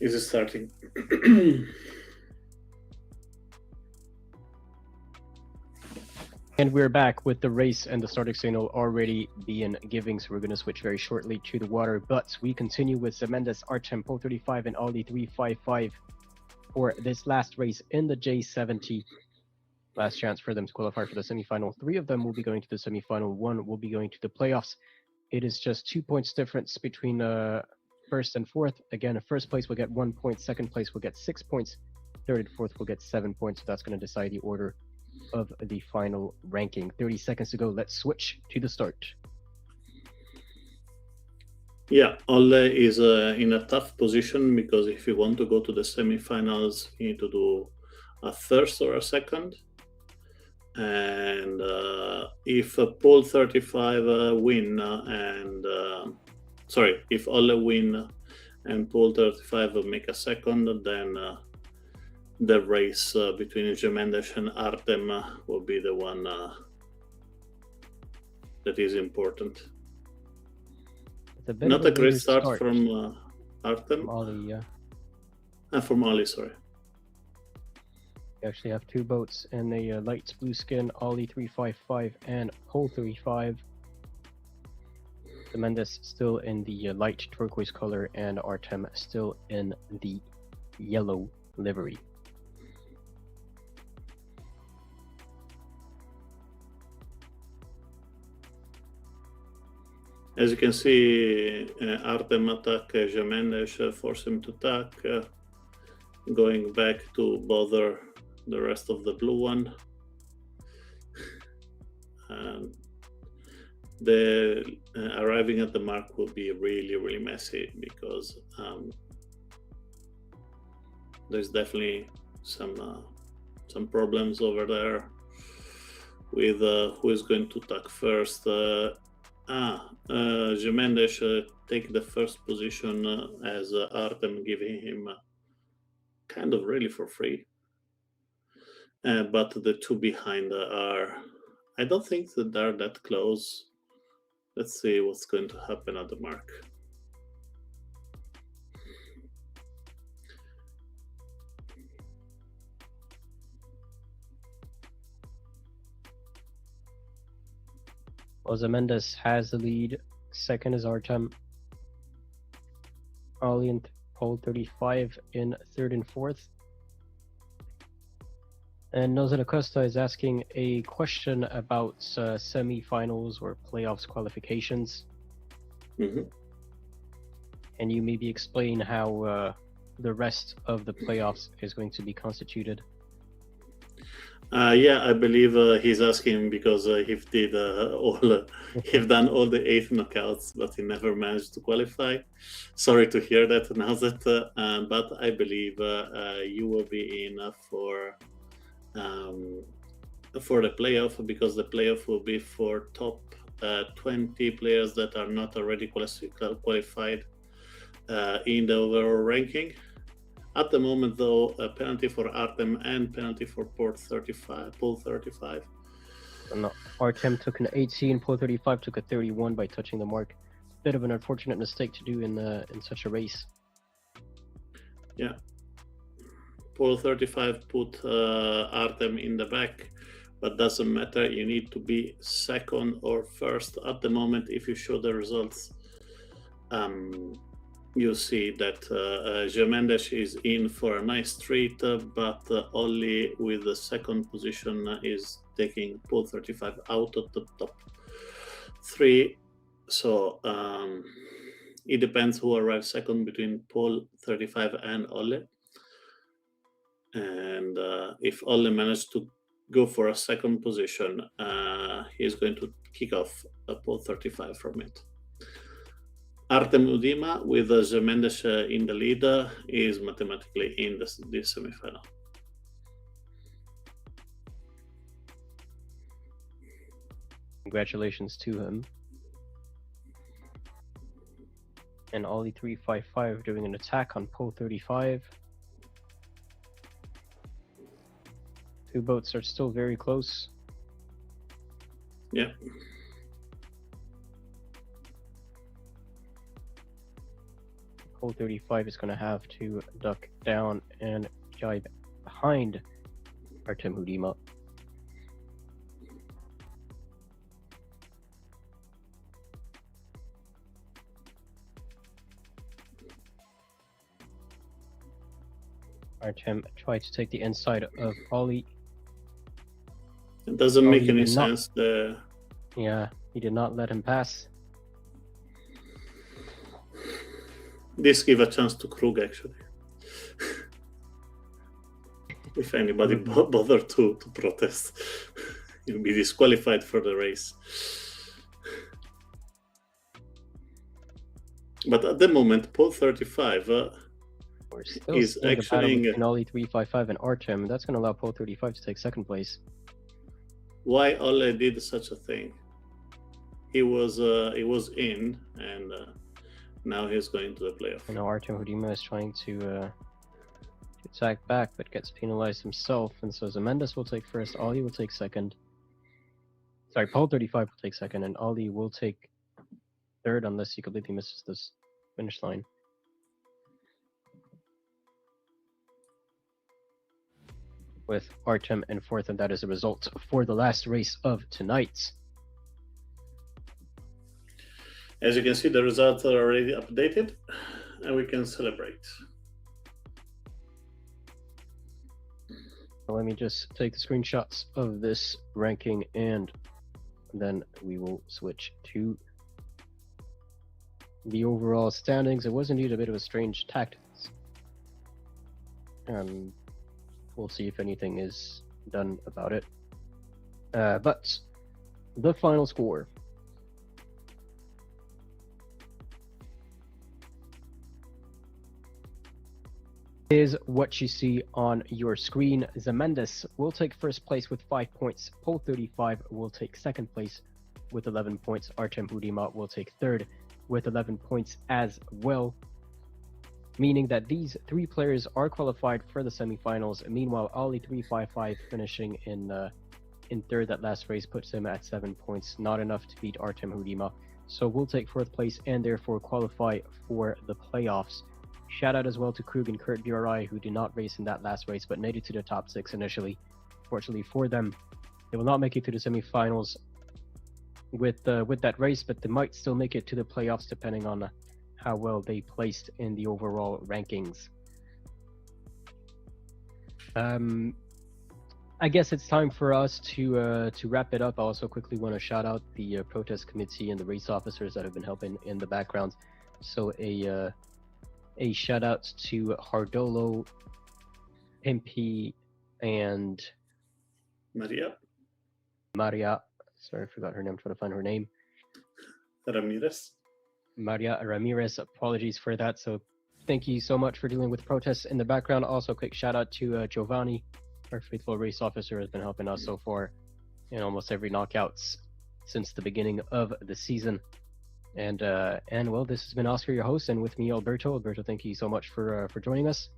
Is it starting? And we're back with the race and the starting signal already being given, so we're going to switch very shortly to the water. But we continue with Zemendes, Artem, Pole 35, and Ali 355 for this last race in the J70. Last chance for them to qualify for the semifinal. 3 of them will be going to the semifinal. 1 will be going to the playoffs. It is just 2 points difference between first and fourth. Again, first place will get 1 point. Second place will get 6 points. Third and fourth will get 7 points. So that's going to decide the order of the final ranking. 30 seconds to go. Let's switch to the start. Yeah, Olle is in a tough position because if you want to go to the semifinals, you need to do a first or a second. And if Paul 35 win if Olle win and Paul 35 make a second, then the race between Jemendes and Artem will be the one that is important. Not a great start from Artem. From Ollie, yeah. From Ollie, sorry. We actually have 2 boats in the light blue skin, Ollie 355 and Pole 35. Jemendes still in the light turquoise color and Artem still in the yellow livery. As you can see, Artem attack Jemendes, force him to attack, going back to bother the rest of the blue one. The arriving at the mark will be really, really messy because there's definitely some problems over there with who is going to attack first. Jemendes take the first position as Artem giving him kind of really for free. But the 2 behind are, I don't think that they're that close. Let's see what's going to happen at the mark. Well, Jemendes has the lead. Second is Artem. Ollie and Pole 35 in third and fourth. And Nozan Acosta is asking a question about semi-finals or playoffs qualifications. Mm-hmm. Can you maybe explain how the rest of the playoffs is going to be constituted? Yeah, I believe he's asking because he did he've done all the 8 knockouts, but he never managed to qualify. Sorry to hear that, Nazat, but I believe you will be in for the playoff, because the playoff will be for top 20 players that are not already qualified in the overall ranking. At the moment, though, a penalty for Artem and penalty for Pole 35. No, Artem took an 18, Pole 35 took a 31 by touching the mark. Bit of an unfortunate mistake to do in such a race. Yeah. Pole 35 put Artem in the back, but doesn't matter. You need to be second or first. At the moment, if you show the results, you see that Jemendes is in for a nice treat, but only with the second position is taking Pole 35 out of the top 3. So it depends who arrives second between Pole 35 and Olle. And if Olle managed to go for a second position, he's going to kick off Pole 35 from it. Artem Udima with Jemendes in the lead is mathematically in this semifinal. Congratulations to him. And Ollie 355 doing an attack on Pole 35. 2 boats are still very close. Yeah. Pole 35 is going to have to duck down and jibe behind Artem Hudima. Artem tried to take the inside of Ollie. It doesn't make Ollie any did not- sense. Yeah, he did not let him pass. This give a chance to Krug, actually. If anybody bothered to protest, he'll be disqualified for the race. But at the moment, pole 35 We're still is seeing the battle actually between Ollie 355 and Artem, and that's going to allow pole 35 to take second place. why Ole did such a thing. He was in, and now he's going to the playoff. I know Artem Hudima is trying to attack back, but gets penalized himself, and so Zemendes will take first, Ollie will take second. Sorry, pole 35 will take second, and Ollie will take third unless he completely misses this finish line. With Artem in fourth, and that is the result for the last race of tonight. As you can see, the results are already updated, and we can celebrate. So let me just take the screenshots of this ranking, and then we will switch to the overall standings. It was indeed a bit of a strange tactics. We'll see if anything is done about it. But the final score. Is what you see on your screen. Zemendes will take first place with 5 points. Pole 35 will take second place with 11 points. Artem Hudima will take third with 11 points as well, meaning that these three players are qualified for the semifinals. Meanwhile, Ollie 355 finishing in third. That last race puts him at 7 points, not enough to beat Artem Hudima. So we'll take fourth place and therefore qualify for the playoffs. Shout out as well to Krug and Kurt BRI, who did not race in that last race but made it to the top 6 initially. Fortunately for them, they will not make it to the semifinals with that race, but they might still make it to the playoffs depending on how well they placed in the overall rankings. I guess it's time for us to wrap it up. I also quickly want to shout out the protest committee and the race officers that have been helping in the background. So a shout out to Hardolo, Pimpy, and Maria. Sorry, I forgot her name. I'm trying to find her name. Maria Ramirez. Apologies for that. So thank you so much for dealing with protests in the background. Also, quick shout out to Giovanni, our faithful race officer, has been helping us so far in almost every knockouts since the beginning of the season. And well, this has been Oscar, your host, and with me, Alberto. Alberto, thank you so much for joining us.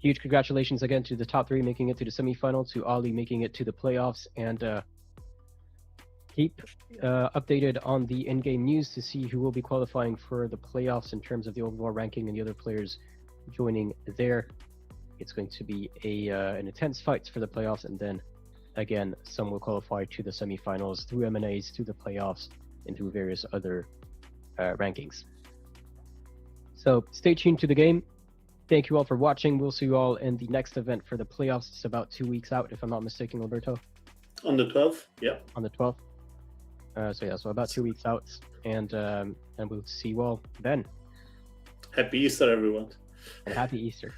Huge congratulations again to the top 3 making it to the semifinal, to Ollie making it to the playoffs, and keep updated on the in-game news to see who will be qualifying for the playoffs in terms of the overall ranking and the other players joining there. It's going to be an intense fight for the playoffs, and then again, some will qualify to the semifinals through M&As, through the playoffs, and through various other rankings. So stay tuned to the game. Thank you all for watching. We'll see you all in the next event for the playoffs. It's about 2 weeks out, if I'm not mistaken, Alberto. On the 12th, yeah. On the 12th. So about 2 weeks out, and we'll see you all then. Happy Easter, everyone. And happy Easter.